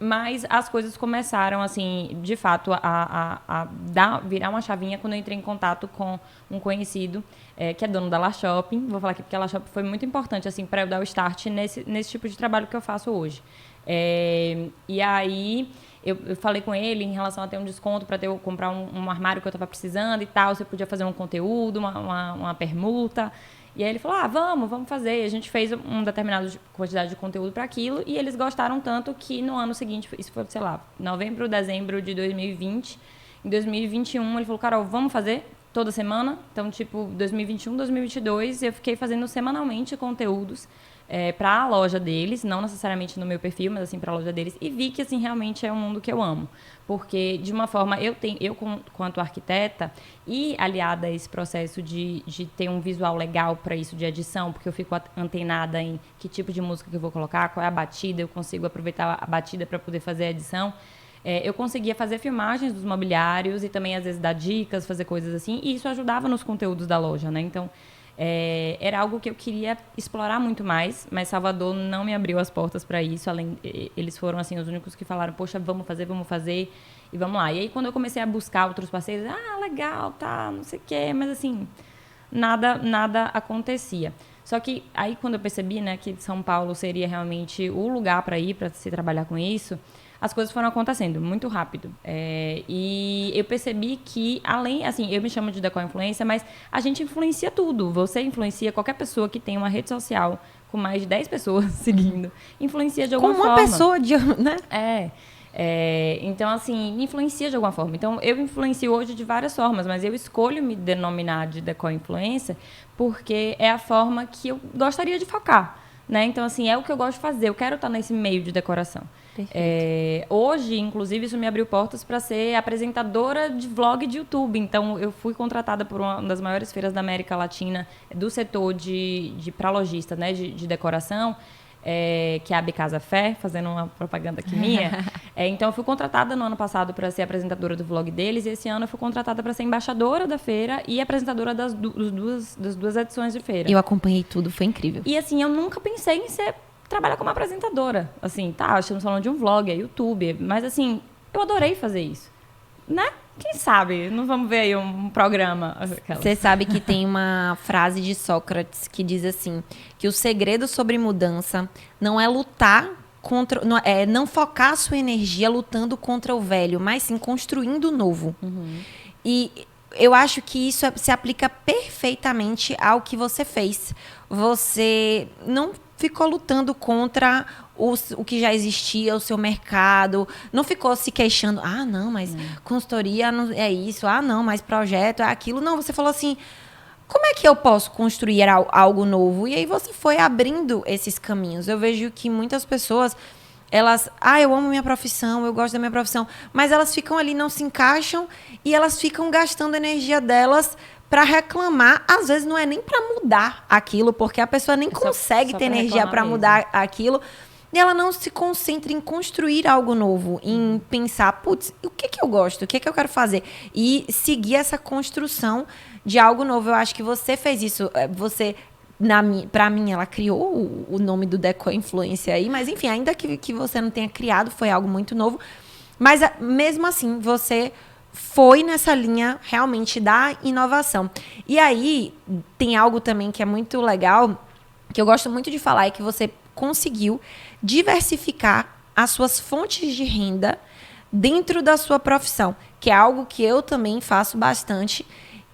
Speaker 2: Mas as coisas começaram, assim, de fato, a virar uma chavinha quando eu entrei em contato com um conhecido, que é dono da La Shopping. Vou falar aqui porque a La Shopping foi muito importante, assim, para eu dar o start nesse tipo de trabalho que eu faço hoje. E aí eu falei com ele em relação a ter um desconto para comprar um armário que eu estava precisando e tal, se eu podia fazer um conteúdo, uma permuta. E aí ele falou, vamos fazer. E a gente fez uma determinada quantidade de conteúdo para aquilo e eles gostaram tanto que no ano seguinte, isso foi, sei lá, novembro, dezembro de 2020, em 2021 ele falou, Carol, vamos fazer toda semana? Então, tipo, 2021, 2022, eu fiquei fazendo semanalmente conteúdos para a loja deles, não necessariamente no meu perfil, mas assim para a loja deles, e vi que assim realmente é um mundo que eu amo, porque de uma forma eu quanto arquiteta e aliada a esse processo de ter um visual legal para isso de edição, porque eu fico antenada em que tipo de música que eu vou colocar, qual é a batida, eu consigo aproveitar a batida para poder fazer a edição. Eu conseguia fazer filmagens dos mobiliários e também às vezes dar dicas, fazer coisas assim, e isso ajudava nos conteúdos da loja, né? Então era algo que eu queria explorar muito mais, mas Salvador não me abriu as portas para isso. Eles foram assim os únicos que falaram, poxa, vamos fazer e vamos lá. E aí quando eu comecei a buscar outros parceiros, legal, tá, não sei o quê, mas assim, nada acontecia. Só que aí quando eu percebi, né, que São Paulo seria realmente o lugar para ir, para se trabalhar com isso, as coisas foram acontecendo muito rápido. E eu percebi que, além, assim, eu me chamo de Decor Influência, mas a gente influencia tudo. Você influencia qualquer pessoa que tem uma rede social com mais de 10 pessoas seguindo. Influencia de alguma forma.
Speaker 1: Com uma pessoa, né?
Speaker 2: Então, assim, influencia de alguma forma. Então, eu influencio hoje de várias formas, mas eu escolho me denominar de Decor Influência porque é a forma que eu gostaria de focar, né? Então, assim, é o que eu gosto de fazer. Eu quero estar nesse meio de decoração. Hoje, inclusive, isso me abriu portas para ser apresentadora de vlog de YouTube. Então, eu fui contratada por uma das maiores feiras da América Latina do setor para lojista, né, de decoração, que é a Bicasa Fé, fazendo uma propaganda aqui minha. Então, eu fui contratada no ano passado para ser apresentadora do vlog deles, e esse ano eu fui contratada para ser embaixadora da feira e apresentadora das duas edições de feira.
Speaker 1: Eu acompanhei tudo, foi incrível.
Speaker 2: E, assim, eu nunca pensei em trabalhar como apresentadora. Assim, estamos falando de um vlog, é YouTube, mas, assim, eu adorei fazer isso. Né? Quem sabe? Não vamos ver aí um programa.
Speaker 1: Você sabe que tem uma frase de Sócrates que diz assim, que o segredo sobre mudança não é lutar contra, não focar a sua energia lutando contra o velho, mas sim construindo o novo. Uhum. E eu acho que isso se aplica perfeitamente ao que você fez. Você não ficou lutando contra o que já existia, o seu mercado, não ficou se queixando, não, mas consultoria não é isso, não, mas projeto é aquilo. Não, você falou assim, como é que eu posso construir algo novo? E aí você foi abrindo esses caminhos. Eu vejo que muitas pessoas, elas, eu amo minha profissão, eu gosto da minha profissão, mas elas ficam ali, não se encaixam e elas ficam gastando a energia delas para reclamar. Às vezes não é nem para mudar aquilo, porque a pessoa nem consegue ter energia para mudar aquilo. E ela não se concentra em construir algo novo, em pensar, putz, o que eu gosto, o que eu quero fazer? E seguir essa construção de algo novo. Eu acho que você fez isso. Você, para mim, ela criou o nome do Decor Influência aí, mas enfim, ainda que você não tenha criado, foi algo muito novo. Mas mesmo assim, você foi nessa linha realmente da inovação. E aí, tem algo também que é muito legal, que eu gosto muito de falar, é que você conseguiu diversificar as suas fontes de renda dentro da sua profissão, que é algo que eu também faço bastante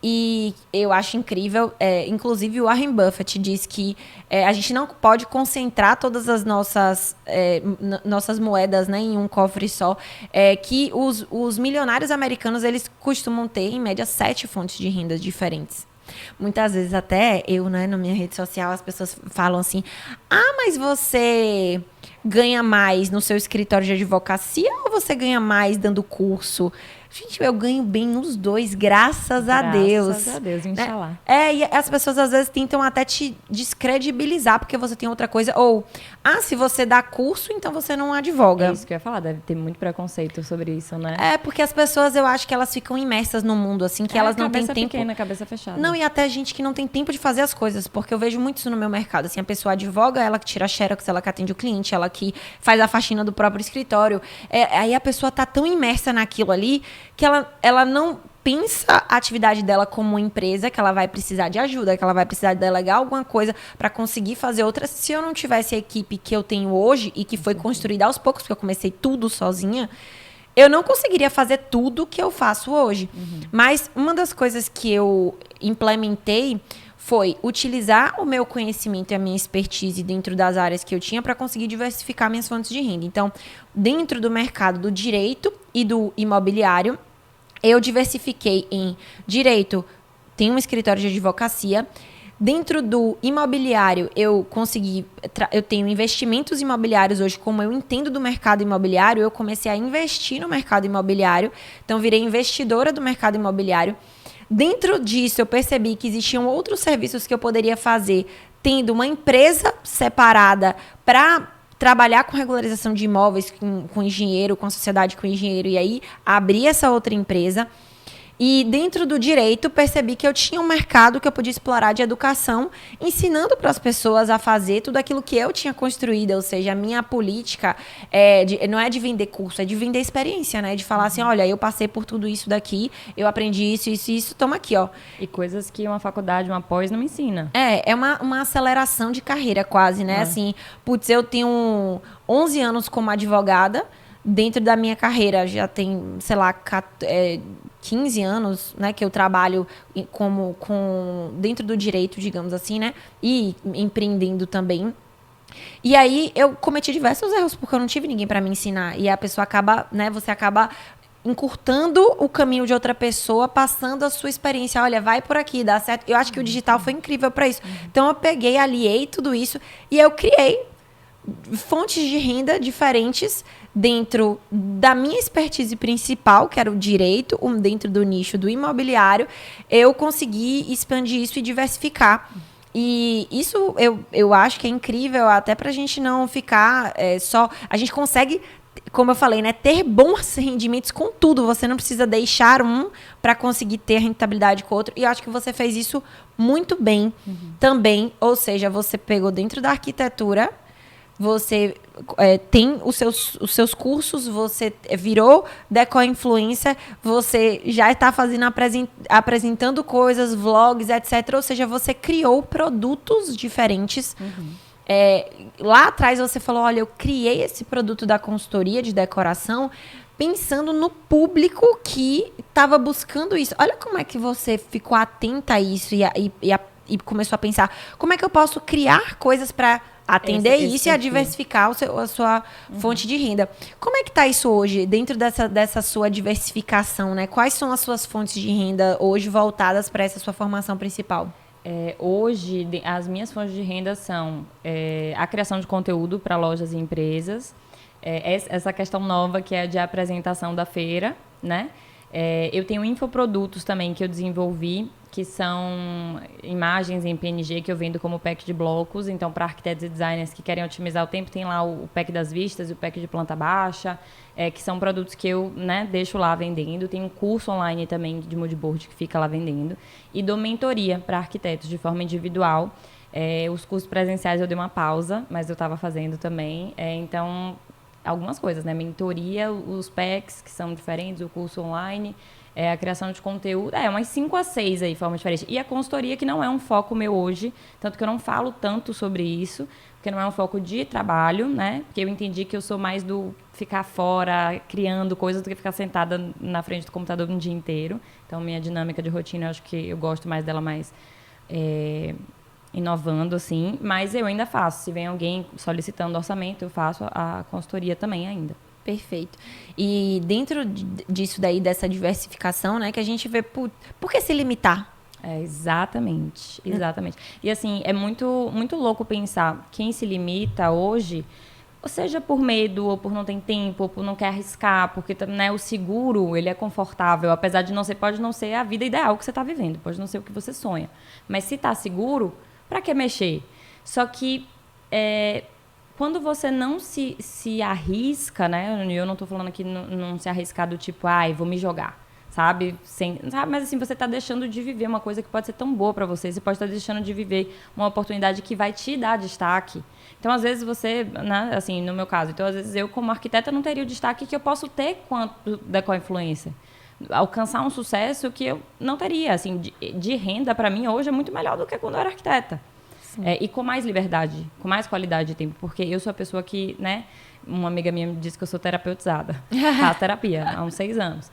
Speaker 1: e eu acho incrível. Inclusive, o Warren Buffett diz que a gente não pode concentrar todas as nossas moedas, né, em um cofre só, que os milionários americanos eles costumam ter, em média, 7 fontes de renda diferentes. Muitas vezes até eu, né, na minha rede social, as pessoas falam assim, mas você ganha mais no seu escritório de advocacia ou você ganha mais dando curso? Gente, eu ganho bem nos dois, graças a Deus.
Speaker 2: Graças a Deus, inshallah.
Speaker 1: E as pessoas às vezes tentam até te descredibilizar porque você tem outra coisa. Ou, se você dá curso, então você não advoga.
Speaker 2: É isso que eu ia falar, deve ter muito preconceito sobre isso, né?
Speaker 1: Porque as pessoas, eu acho que elas ficam imersas no mundo, assim, que elas não têm tempo.
Speaker 2: Cabeça pequena, cabeça fechada.
Speaker 1: Não, e até gente que não tem tempo de fazer as coisas, porque eu vejo muito isso no meu mercado, assim, a pessoa advoga, ela que tira a xerox, ela que atende o cliente, ela que faz a faxina do próprio escritório. Aí a pessoa tá tão imersa naquilo ali que ela não pensa a atividade dela como empresa, que ela vai precisar de ajuda, que ela vai precisar delegar alguma coisa para conseguir fazer outra. Se eu não tivesse a equipe que eu tenho hoje e que foi construída aos poucos, porque eu comecei tudo sozinha, eu não conseguiria fazer tudo que eu faço hoje. Mas uma das coisas que eu implementei foi utilizar o meu conhecimento e a minha expertise dentro das áreas que eu tinha para conseguir diversificar minhas fontes de renda. Então, dentro do mercado do direito e do imobiliário, eu diversifiquei em direito, tenho um escritório de advocacia. Dentro do imobiliário, eu tenho investimentos imobiliários hoje, como eu entendo do mercado imobiliário, eu comecei a investir no mercado imobiliário, então virei investidora do mercado imobiliário. Dentro disso, eu percebi que existiam outros serviços que eu poderia fazer, tendo uma empresa separada para trabalhar com regularização de imóveis, com engenheiro, com a sociedade com engenheiro, e aí abrir essa outra empresa. E dentro do direito, percebi que eu tinha um mercado que eu podia explorar de educação, ensinando para as pessoas a fazer tudo aquilo que eu tinha construído. Ou seja, a minha política não é de vender curso, é de vender experiência, né? De falar assim, olha, eu passei por tudo isso daqui, eu aprendi isso, toma aqui, ó.
Speaker 2: E coisas que uma faculdade, uma pós não me ensina.
Speaker 1: É uma aceleração de carreira quase, né? Assim, putz, eu tenho 11 anos como advogada. Dentro da minha carreira, já tem, sei lá, 15 anos, né, que eu trabalho dentro do direito, digamos assim, né, e empreendendo também. E aí eu cometi diversos erros, porque eu não tive ninguém para me ensinar. E a pessoa acaba, né, você acaba encurtando o caminho de outra pessoa, passando a sua experiência. Olha, vai por aqui, dá certo. Eu acho que o digital foi incrível para isso. Então eu peguei, aliei tudo isso e eu criei fontes de renda diferentes dentro da minha expertise principal, que era o direito, dentro do nicho do imobiliário. Eu consegui expandir isso e diversificar. E isso eu acho que é incrível, até para a gente não ficar só... A gente consegue, como eu falei, né, ter bons rendimentos com tudo. Você não precisa deixar um para conseguir ter rentabilidade com o outro. E eu acho que você fez isso muito bem também. Ou seja, você pegou dentro da arquitetura... Você tem os seus cursos, você virou Decor Influencer, você já está apresentando coisas, vlogs, etc. Ou seja, você criou produtos diferentes. Lá atrás você falou, olha, eu criei esse produto da consultoria de decoração pensando no público que estava buscando isso. Olha como é que você ficou atenta a isso e começou a pensar, como é que eu posso criar coisas para atender isso e a diversificar a sua fonte de renda. Como é que está isso hoje, dentro dessa sua diversificação, né? Quais são as suas fontes de renda hoje voltadas para essa sua formação principal?
Speaker 2: Hoje, as minhas fontes de renda são a criação de conteúdo para lojas e empresas, essa questão nova que é de apresentação da feira, né? Eu tenho infoprodutos também que eu desenvolvi, que são imagens em PNG que eu vendo como pack de blocos. Então, para arquitetos e designers que querem otimizar o tempo, tem lá o pack das vistas e o pack de planta baixa, que são produtos que eu, né, deixo lá vendendo. Tem um curso online também de moodboard que fica lá vendendo. E dou mentoria para arquitetos de forma individual. Os cursos presenciais eu dei uma pausa, mas eu estava fazendo também. Então, algumas coisas, né? Mentoria, os packs que são diferentes, o curso online... a criação de conteúdo, umas 5 a 6 aí, formas diferentes. E a consultoria, que não é um foco meu hoje, tanto que eu não falo tanto sobre isso, porque não é um foco de trabalho, né? Porque eu entendi que eu sou mais do ficar fora, criando coisas, do que ficar sentada na frente do computador um dia inteiro. Então, minha dinâmica de rotina, eu acho que eu gosto mais dela mais inovando, assim. Mas eu ainda faço. Se vem alguém solicitando orçamento, eu faço a consultoria também ainda.
Speaker 1: Perfeito. E dentro disso daí, dessa diversificação, né, que a gente vê, por que se limitar?
Speaker 2: Exatamente. E assim, é muito, muito louco pensar quem se limita hoje, ou seja por medo, ou por não ter tempo, ou por não quer arriscar, porque, né, o seguro, ele é confortável, apesar de pode não ser a vida ideal que você está vivendo, pode não ser o que você sonha. Mas se está seguro, para que mexer? Só que... quando você não se arrisca, né? Eu não estou falando aqui não se arriscar do tipo, vou me jogar, sabe? Mas assim, você está deixando de viver uma coisa que pode ser tão boa para você. Você pode estar deixando de viver uma oportunidade que vai te dar destaque. Então, às vezes, você, né? Assim, no meu caso, então, às vezes, eu como arquiteta não teria o destaque que eu posso ter quanto Decor Influencer. alcançar um sucesso que eu não teria, assim, de renda para mim hoje é muito melhor do que quando eu era arquiteta. E com mais liberdade, com mais qualidade de tempo, porque eu sou a pessoa que, né, uma amiga minha me disse que eu sou terapeutizada, faço terapia há uns 6 anos.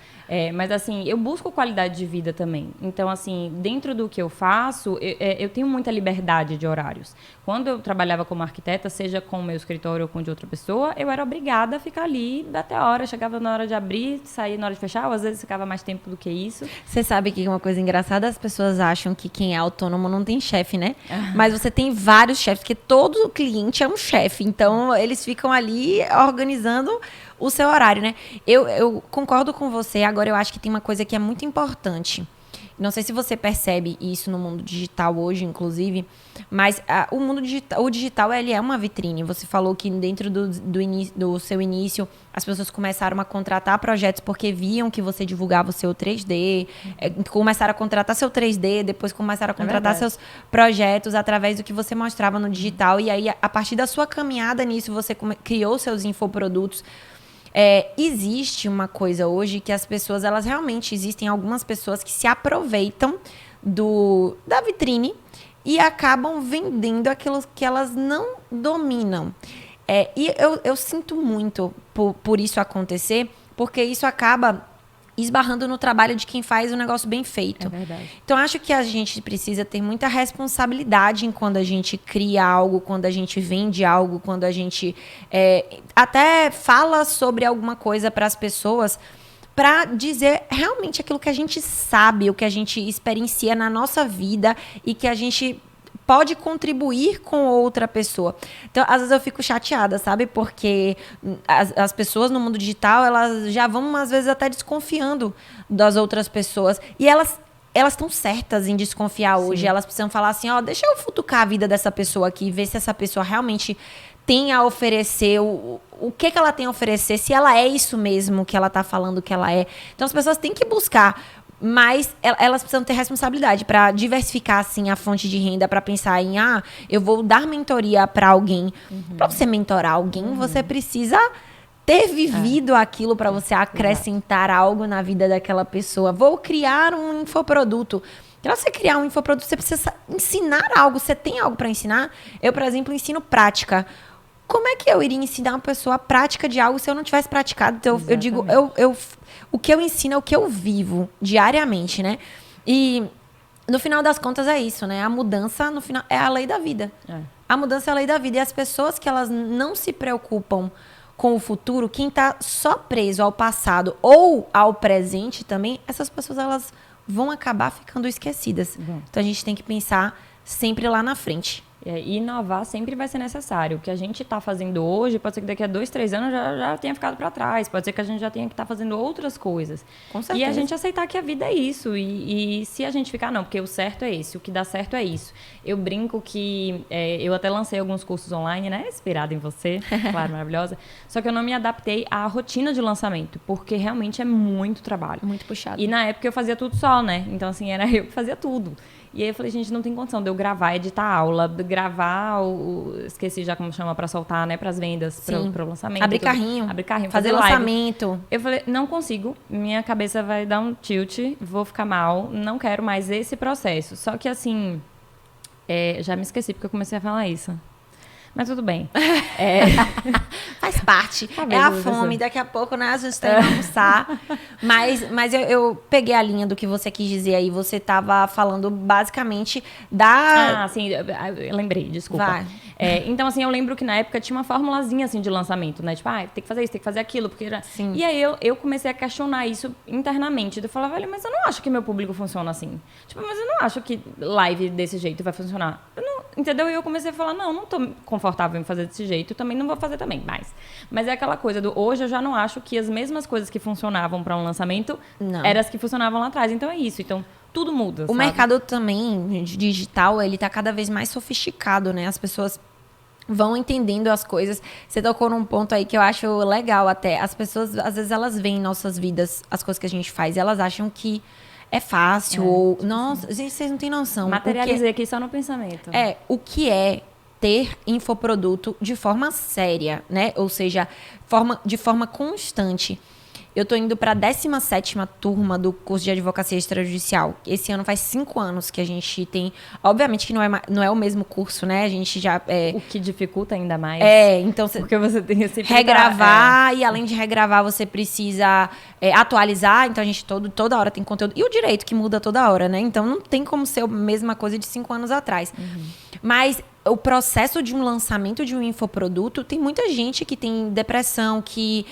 Speaker 2: Mas, assim, eu busco qualidade de vida também. Então, assim, dentro do que eu faço, eu tenho muita liberdade de horários. Quando eu trabalhava como arquiteta, seja com o meu escritório ou com de outra pessoa, eu era obrigada a ficar ali até a hora. Chegava na hora de abrir, saía na hora de fechar, ou às vezes ficava mais tempo do que isso.
Speaker 1: Você sabe que uma coisa engraçada, as pessoas acham que quem é autônomo não tem chefe, né? Mas você tem vários chefes, porque todo cliente é um chefe. Então, eles ficam ali organizando o seu horário, né? Eu concordo com você. Agora, eu acho que tem uma coisa que é muito importante. Não sei se você percebe isso no mundo digital hoje, inclusive, mas o digital ele é uma vitrine. Você falou que dentro do seu início, as pessoas começaram a contratar projetos porque viam que você divulgava o seu 3D, começaram a contratar seu 3D, depois começaram a contratar seus projetos através do que você mostrava no digital. E aí, a partir da sua caminhada nisso, você criou seus infoprodutos. Existe uma coisa hoje que as pessoas, elas realmente existem algumas pessoas que se aproveitam da vitrine e acabam vendendo aquilo que elas não dominam. E eu sinto muito por isso acontecer, porque isso acaba esbarrando no trabalho de quem faz o negócio bem feito.
Speaker 2: É verdade.
Speaker 1: Então, acho que a gente precisa ter muita responsabilidade em quando a gente cria algo, quando a gente vende algo, quando a gente até fala sobre alguma coisa para as pessoas, para dizer realmente aquilo que a gente sabe, o que a gente experiencia na nossa vida e que a gente pode contribuir com outra pessoa. Então, às vezes eu fico chateada, sabe? Porque as pessoas no mundo digital, elas já vão, às vezes, até desconfiando das outras pessoas. E elas estão certas em desconfiar hoje.
Speaker 2: Sim.
Speaker 1: Elas precisam falar assim, deixa eu futucar a vida dessa pessoa aqui, ver se essa pessoa realmente tem a oferecer, o que ela tem a oferecer, se ela é isso mesmo que ela está falando que ela é. Então, as pessoas têm que buscar, mas elas precisam ter responsabilidade para diversificar assim a fonte de renda, para pensar em eu vou dar mentoria para alguém. Para você mentorar alguém, você precisa ter vivido aquilo para você acrescentar algo na vida daquela pessoa. Vou criar um infoproduto. Para você criar um infoproduto, você precisa ensinar algo. Você tem algo para ensinar? Eu, por exemplo, ensino prática. Como é que eu iria ensinar uma pessoa a prática de algo se eu não tivesse praticado? Então, eu digo, o que eu ensino é o que eu vivo diariamente, né? E no final das contas é isso, né? A mudança, no final, é a lei da vida. A mudança é a lei da vida. E as pessoas que elas não se preocupam com o futuro, quem está só preso ao passado ou ao presente também, essas pessoas elas vão acabar ficando esquecidas. Então, a gente tem que pensar sempre lá na frente.
Speaker 2: E inovar sempre vai ser necessário. O que a gente está fazendo hoje, pode ser que daqui a 2, 3 anos já tenha ficado para trás. Pode ser que a gente já tenha que estar fazendo outras coisas.
Speaker 1: Com certeza.
Speaker 2: E a gente aceitar que a vida é isso. E se a gente ficar, não, porque o certo é esse, o que dá certo é isso. Eu brinco que eu até lancei alguns cursos online, né? Inspirada em você, claro, maravilhosa. Só que eu não me adaptei à rotina de lançamento, porque realmente é muito trabalho.
Speaker 1: Muito puxado.
Speaker 2: E na época eu fazia tudo só, né? Então, assim, era eu que fazia tudo. E aí eu falei, gente, não tem condição de eu gravar, editar aula, gravar esqueci já como chama pra soltar, né, pras vendas, pro lançamento.
Speaker 1: Abrir carrinho,
Speaker 2: fazer
Speaker 1: lançamento.
Speaker 2: Live. Eu falei, não consigo, minha cabeça vai dar um tilt, vou ficar mal, não quero mais esse processo. Só que assim, já me esqueci porque eu comecei a falar isso. Mas tudo bem.
Speaker 1: Faz parte. É a fome. Daqui a pouco, né, a gente tem que almoçar. Mas eu peguei a linha do que você quis dizer aí. Você estava falando basicamente da...
Speaker 2: sim. Eu lembrei, desculpa.
Speaker 1: Vai.
Speaker 2: Então, assim, eu lembro que na época tinha uma formulazinha, assim, de lançamento, né? Tipo, tem que fazer isso, tem que fazer aquilo. Porque
Speaker 1: Sim.
Speaker 2: E aí eu comecei a questionar isso internamente. Eu falava, velho, mas eu não acho que meu público funciona assim. Tipo, mas eu não acho que live desse jeito vai funcionar. Entendeu? E eu comecei a falar, não tô confortável em fazer desse jeito, também não vou fazer também, mas é aquela coisa hoje eu já não acho que as mesmas coisas que funcionavam para um lançamento eram as que funcionavam lá atrás, então é isso, então tudo muda,
Speaker 1: O mercado também digital, ele tá cada vez mais sofisticado, né, as pessoas vão entendendo as coisas. Você tocou num ponto aí que eu acho legal até, as pessoas, às vezes elas veem em nossas vidas as coisas que a gente faz e elas acham que é fácil, ou... Nossa, gente, vocês não têm noção.
Speaker 2: Materializei aqui só no pensamento.
Speaker 1: O que é ter infoproduto de forma séria, né? Ou seja, de forma constante. Eu tô indo pra 17ª turma do curso de advocacia extrajudicial. Esse ano faz 5 anos que a gente tem... Obviamente que não é o mesmo curso, né? A gente já...
Speaker 2: O que dificulta ainda mais.
Speaker 1: Então...
Speaker 2: Porque você tem que sempre
Speaker 1: regravar, e além de regravar, você precisa atualizar. Então, a gente toda hora tem conteúdo. E o direito, que muda toda hora, né? Então, não tem como ser a mesma coisa de 5 anos atrás. Mas o processo de um lançamento de um infoproduto, tem muita gente que tem depressão, que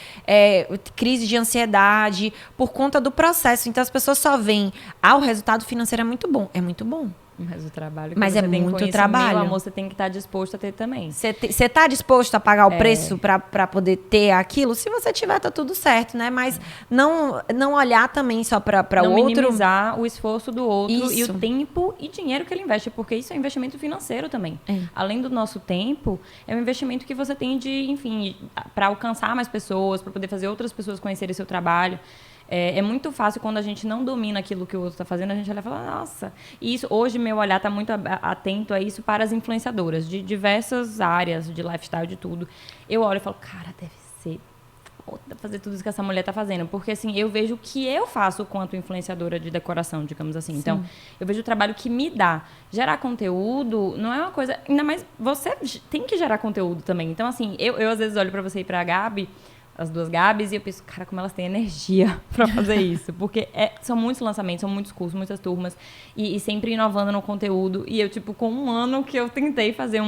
Speaker 1: crise de ansiedade, por conta do processo. Então, as pessoas só veem, o resultado financeiro é muito bom. É muito bom.
Speaker 2: Mas o trabalho que
Speaker 1: Mas
Speaker 2: você
Speaker 1: é
Speaker 2: tem
Speaker 1: muito
Speaker 2: com isso,
Speaker 1: trabalho.
Speaker 2: meu amor, você tem que estar disposto a ter também.
Speaker 1: Você tá disposto a pagar o preço para poder ter aquilo? Se você tiver, tá tudo certo, né? Mas não olhar também só para o outro.
Speaker 2: Não minimizar o esforço do outro e
Speaker 1: Isso.
Speaker 2: o tempo e dinheiro que ele investe, porque isso é investimento financeiro também. Além do nosso tempo, é um investimento que você tem de, enfim, para alcançar mais pessoas, para poder fazer outras pessoas conhecerem seu trabalho. É muito fácil quando a gente não domina aquilo que o outro está fazendo, a gente olha e fala, nossa. E isso, hoje, meu olhar está muito atento a isso para as influenciadoras de diversas áreas, de lifestyle, de tudo. Eu olho e falo, cara, deve ser foda fazer tudo isso que essa mulher está fazendo. Porque, assim, eu vejo o que eu faço quanto influenciadora de decoração, digamos assim. Sim. Então, eu vejo o trabalho que me dá. Gerar conteúdo não é uma coisa... Ainda mais, você tem que gerar conteúdo também. Então, assim, eu às vezes olho para você e para a Gabi, as duas Gabs, e eu penso, cara, como elas têm energia para fazer isso. Porque são muitos lançamentos, são muitos cursos, muitas turmas, e sempre inovando no conteúdo. E eu, tipo, com 1 ano que eu tentei fazer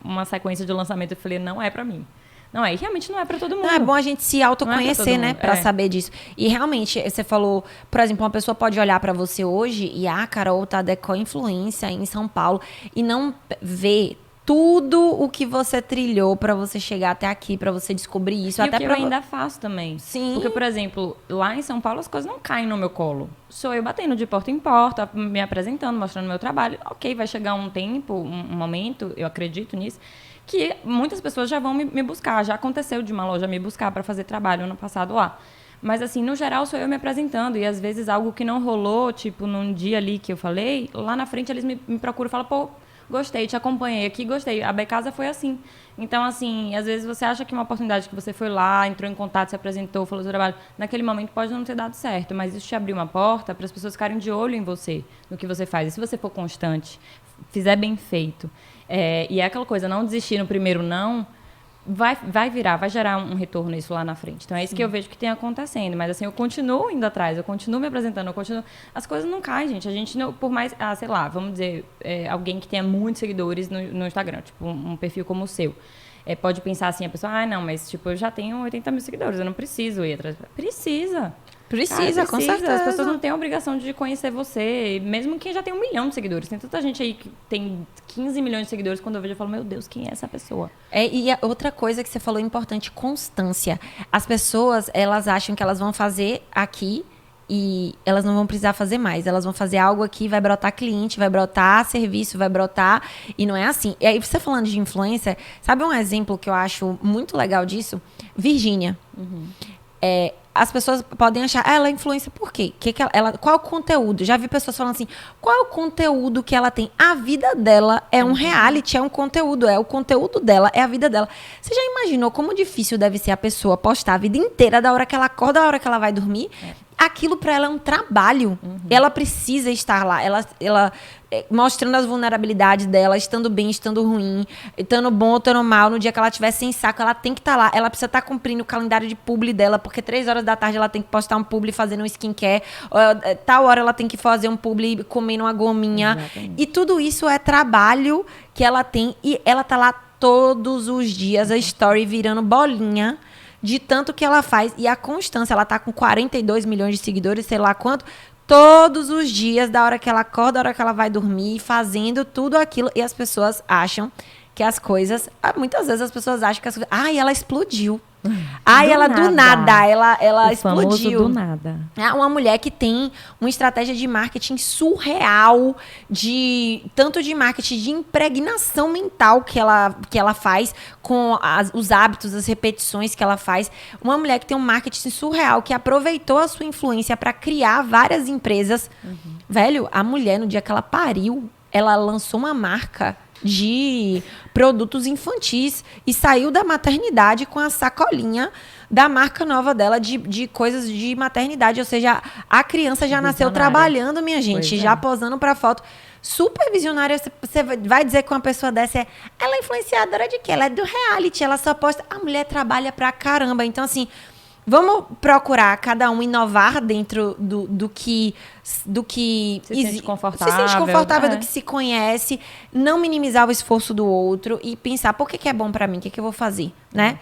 Speaker 2: uma sequência de lançamento, eu falei, não é para mim. Não é, e realmente não é para todo mundo.
Speaker 1: Não, é bom a gente se autoconhecer, né? Pra saber disso. E realmente, você falou, por exemplo, uma pessoa pode olhar pra você hoje e, Carol tá deco influência em São Paulo, e não ver tudo o que você trilhou pra você chegar até aqui, pra você descobrir isso.
Speaker 2: E
Speaker 1: até
Speaker 2: o que eu ainda faço também.
Speaker 1: Sim.
Speaker 2: Porque, por exemplo, lá em São Paulo as coisas não caem no meu colo. Sou eu batendo de porta em porta, me apresentando, mostrando meu trabalho. Ok, vai chegar um tempo, um momento, eu acredito nisso, que muitas pessoas já vão me buscar. Já aconteceu de uma loja me buscar para fazer trabalho ano passado lá. Mas, assim, no geral, sou eu me apresentando. E, às vezes, algo que não rolou, tipo, num dia ali que eu falei, lá na frente eles me procuram e falam, pô, gostei, te acompanhei aqui, gostei. A Becasa foi assim. Então, assim, às vezes você acha que uma oportunidade que você foi lá, entrou em contato, se apresentou, falou do trabalho, naquele momento pode não ter dado certo, mas isso te abriu uma porta para as pessoas ficarem de olho em você, no que você faz. E se você for constante, fizer bem feito, e é aquela coisa, não desistir no primeiro não, vai virar, vai gerar um retorno isso lá na frente. Então, é isso que eu vejo que tem acontecendo. Mas, assim, eu continuo indo atrás, eu continuo me apresentando, As coisas não caem, gente. A gente, não, por mais, sei lá, vamos dizer, alguém que tenha muitos seguidores no Instagram, tipo, um perfil como o seu. Pode pensar assim, a pessoa, não, mas, tipo, eu já tenho 80 mil seguidores, eu não preciso ir atrás. Precisa, com certeza. As pessoas não têm a obrigação de conhecer você, mesmo quem já tem 1 milhão de seguidores. Tem tanta gente aí que tem 15 milhões de seguidores, quando eu vejo eu falo, meu Deus, quem é essa pessoa?
Speaker 1: E a outra coisa que você falou importante, constância. As pessoas, elas acham que elas vão fazer aqui e elas não vão precisar fazer mais. Elas vão fazer algo aqui, vai brotar cliente, vai brotar serviço, vai brotar, e não é assim. E aí, você falando de influência, sabe um exemplo que eu acho muito legal disso? Virgínia. As pessoas podem achar, ela é influência por quê? Qual é o conteúdo? Já vi pessoas falando assim, qual é o conteúdo que ela tem? A vida dela é um reality, é um conteúdo, o conteúdo dela, é a vida dela. Você já imaginou como difícil deve ser a pessoa postar a vida inteira, da hora que ela acorda, da hora que ela vai dormir? Aquilo pra ela é um trabalho. Ela precisa estar lá. Ela mostrando as vulnerabilidades dela, estando bem, estando ruim, estando bom, estando mal. No dia que ela estiver sem saco, ela tem que estar lá. Ela precisa estar cumprindo o calendário de publi dela, porque 3 horas da tarde ela tem que postar um publi fazendo um skincare. Tal hora ela tem que fazer um publi comendo uma gominha. Exatamente. E tudo isso é trabalho que ela tem. E ela tá lá todos os dias, a story virando bolinha de tanto que ela faz. E a constância, ela tá com 42 milhões de seguidores, sei lá quanto, todos os dias, da hora que ela acorda, da hora que ela vai dormir, fazendo tudo aquilo. E as pessoas acham que as coisas... Muitas vezes as pessoas acham que as coisas... ela explodiu. Do nada, ela explodiu.
Speaker 2: Do nada.
Speaker 1: É uma mulher que tem uma estratégia de marketing surreal, tanto de marketing de impregnação mental que ela faz com os hábitos, as repetições que ela faz. Uma mulher que tem um marketing surreal, que aproveitou a sua influência para criar várias empresas. Velho, a mulher, no dia que ela pariu, ela lançou uma marca de produtos infantis e saiu da maternidade com a sacolinha da marca nova dela de coisas de maternidade. Ou seja, a criança já nasceu trabalhando, minha gente, já posando pra foto. Super visionária. Você vai dizer que uma pessoa dessa ela é influenciadora de quê? Ela é do reality, ela só posta. A mulher trabalha pra caramba. Então, assim, vamos procurar cada um inovar dentro do que se
Speaker 2: sente confortável,
Speaker 1: do que se conhece, não minimizar o esforço do outro e pensar por que é bom pra mim, o que eu vou fazer, né?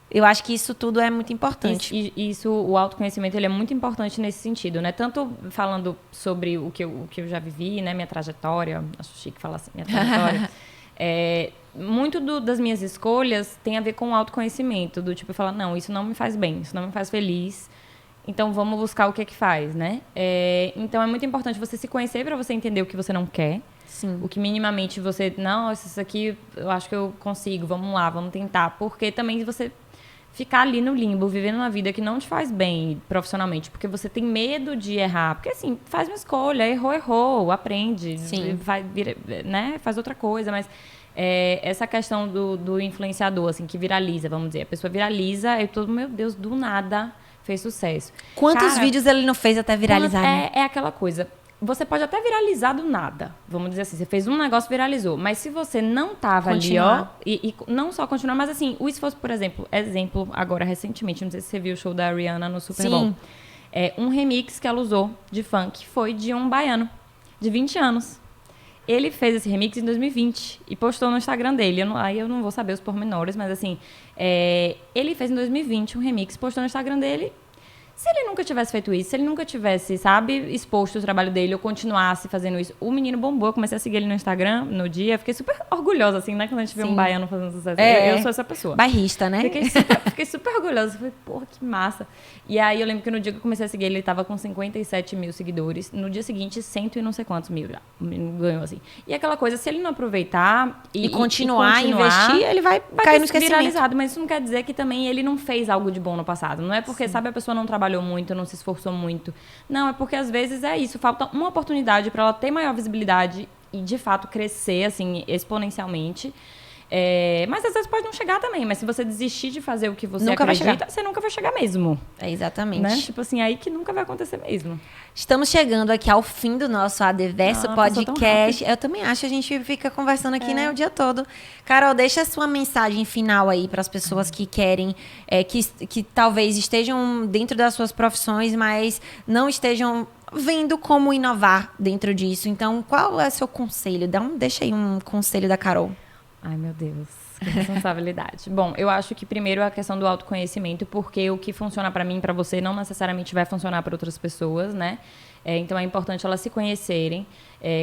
Speaker 1: Eu acho que isso tudo é muito importante.
Speaker 2: Isso, o autoconhecimento, ele é muito importante nesse sentido, né? Tanto falando sobre o que eu já vivi, né? Minha trajetória, acho chique falar assim, minha trajetória. Muito das minhas escolhas tem a ver com o autoconhecimento, do tipo, falar, não, isso não me faz bem, isso não me faz feliz, então vamos buscar o que é que faz, né? Então é muito importante você se conhecer para você entender o que você não quer.
Speaker 1: Sim.
Speaker 2: O que minimamente você, não, isso aqui eu acho que eu consigo, vamos lá, vamos tentar. Porque também você ficar ali no limbo, vivendo uma vida que não te faz bem profissionalmente, porque você tem medo de errar. Porque, assim, faz uma escolha, errou, aprende, faz outra coisa, mas essa questão do influenciador, assim, que viraliza, vamos dizer. A pessoa viraliza e todo, meu Deus, do nada fez sucesso.
Speaker 1: Quantos vídeos ele não fez até viralizar, né?
Speaker 2: É aquela coisa. Você pode até viralizar do nada. Vamos dizer assim, você fez um negócio, viralizou. Mas se você não tava ali, ó... E não só continuar, mas assim, o esforço, por exemplo, agora recentemente, não sei se você viu o show da Rihanna no Super Bowl. Um remix que ela usou de funk foi de um baiano, de 20 anos. Ele fez esse remix em 2020 e postou no Instagram dele. Aí eu não vou saber os pormenores, mas assim... ele fez em 2020 um remix, postou no Instagram dele. Se ele nunca tivesse feito isso, se ele nunca tivesse, sabe, exposto o trabalho dele ou continuasse fazendo isso, o menino bombou. Eu comecei a seguir ele no Instagram no dia. Fiquei super orgulhosa, assim, né? Quando a gente vê um baiano fazendo sucesso. Eu sou essa pessoa.
Speaker 1: Bairrista, né?
Speaker 2: Fiquei super orgulhosa. Falei, porra, que massa. E aí eu lembro que no dia que eu comecei a seguir ele tava com 57 mil seguidores. No dia seguinte, 100 e não sei quantos mil já. Ganhou, assim. E aquela coisa, se ele não aproveitar e continuar a investir,
Speaker 1: ele vai cair no esquecimento.
Speaker 2: Viralizado, mas isso não quer dizer que também ele não fez algo de bom no passado. Não é porque, sabe, a pessoa não trabalhou muito, não se esforçou muito. Não, é porque às vezes é isso. Falta uma oportunidade para ela ter maior visibilidade e, de fato, crescer, assim, exponencialmente. Mas às vezes pode não chegar também. Mas se você desistir de fazer o que você acredita, você nunca vai chegar mesmo.
Speaker 1: Exatamente.
Speaker 2: Né? Tipo assim, aí que nunca vai acontecer mesmo.
Speaker 1: Estamos chegando aqui ao fim do nosso Adverso Podcast. Eu também acho, a gente fica conversando aqui, né, o dia todo. Carol, deixa a sua mensagem final aí para as pessoas que querem, que talvez estejam dentro das suas profissões, mas não estejam vendo como inovar dentro disso. Então, qual é o seu conselho? Deixa aí um conselho da Carol.
Speaker 2: Ai, meu Deus, que responsabilidade. Bom, eu acho que primeiro é a questão do autoconhecimento, porque o que funciona para mim, para você, não necessariamente vai funcionar para outras pessoas, né? Então é importante elas se conhecerem.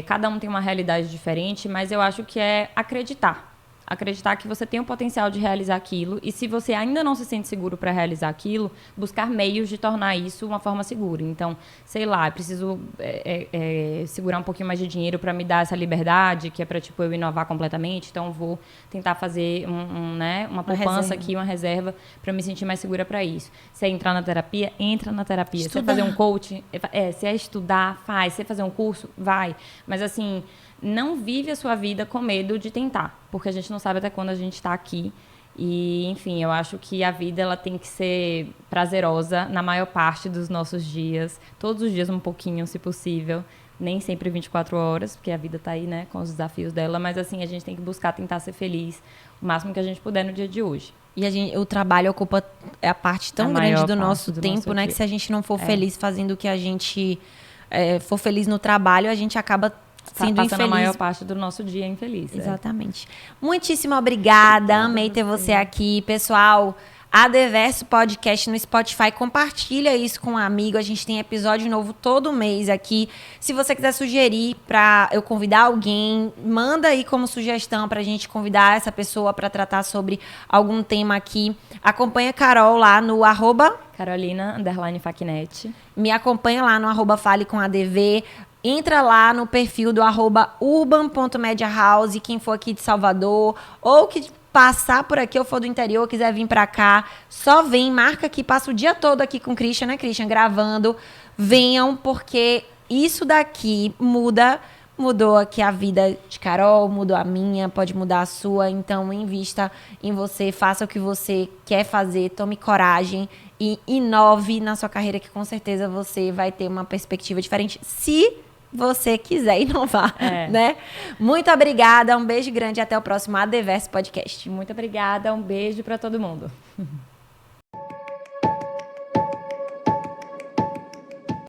Speaker 2: Cada um tem uma realidade diferente, mas eu acho que é acreditar. Acreditar que você tem o potencial de realizar aquilo. E se você ainda não se sente seguro para realizar aquilo, buscar meios de tornar isso uma forma segura. Então, sei lá, eu preciso segurar um pouquinho mais de dinheiro para me dar essa liberdade, que é para tipo, eu inovar completamente. Então, vou tentar fazer uma poupança aqui, uma reserva, para me sentir mais segura para isso. Se é entrar na terapia, entra na terapia. Se é fazer um coaching, se é estudar, faz. Se é fazer um curso, vai. Mas, assim... Não vive a sua vida com medo de tentar, porque a gente não sabe até quando a gente está aqui. E, enfim, eu acho que a vida ela tem que ser prazerosa na maior parte dos nossos dias. Todos os dias um pouquinho, se possível. Nem sempre 24 horas, porque a vida está aí, né, com os desafios dela. Mas, assim, a gente tem que buscar tentar ser feliz o máximo que a gente puder no dia de hoje.
Speaker 1: E o trabalho ocupa a parte tão grande do nosso tempo, né? Que se a gente não for feliz fazendo o que a gente for feliz no trabalho, a gente acaba... sendo
Speaker 2: passando
Speaker 1: infeliz.
Speaker 2: A maior parte do nosso dia infeliz.
Speaker 1: Exatamente. Muitíssimo obrigada. Amei ter você aqui. Pessoal, Adverso Podcast no Spotify. Compartilha isso com um amigo. A gente tem episódio novo todo mês aqui. Se você quiser sugerir para eu convidar alguém, manda aí como sugestão pra gente convidar essa pessoa para tratar sobre algum tema aqui. Acompanha a Carol lá no @Carolina_Facnet. Me acompanha lá no @FaleComADV. Entra lá no perfil do @urban.mediahouse, quem for aqui de Salvador, ou que passar por aqui ou for do interior, quiser vir pra cá, só vem, marca aqui, passa o dia todo aqui com o Christian, né, Christian, gravando. Venham, porque isso daqui muda mudou aqui a vida de Carol, mudou a minha, pode mudar a sua. Então, invista em você, faça o que você quer fazer, tome coragem e inove na sua carreira, que com certeza você vai ter uma perspectiva diferente, se você quiser inovar, né? Muito obrigada, um beijo grande e até o próximo Adverso Podcast.
Speaker 2: Muito obrigada, um beijo para todo mundo.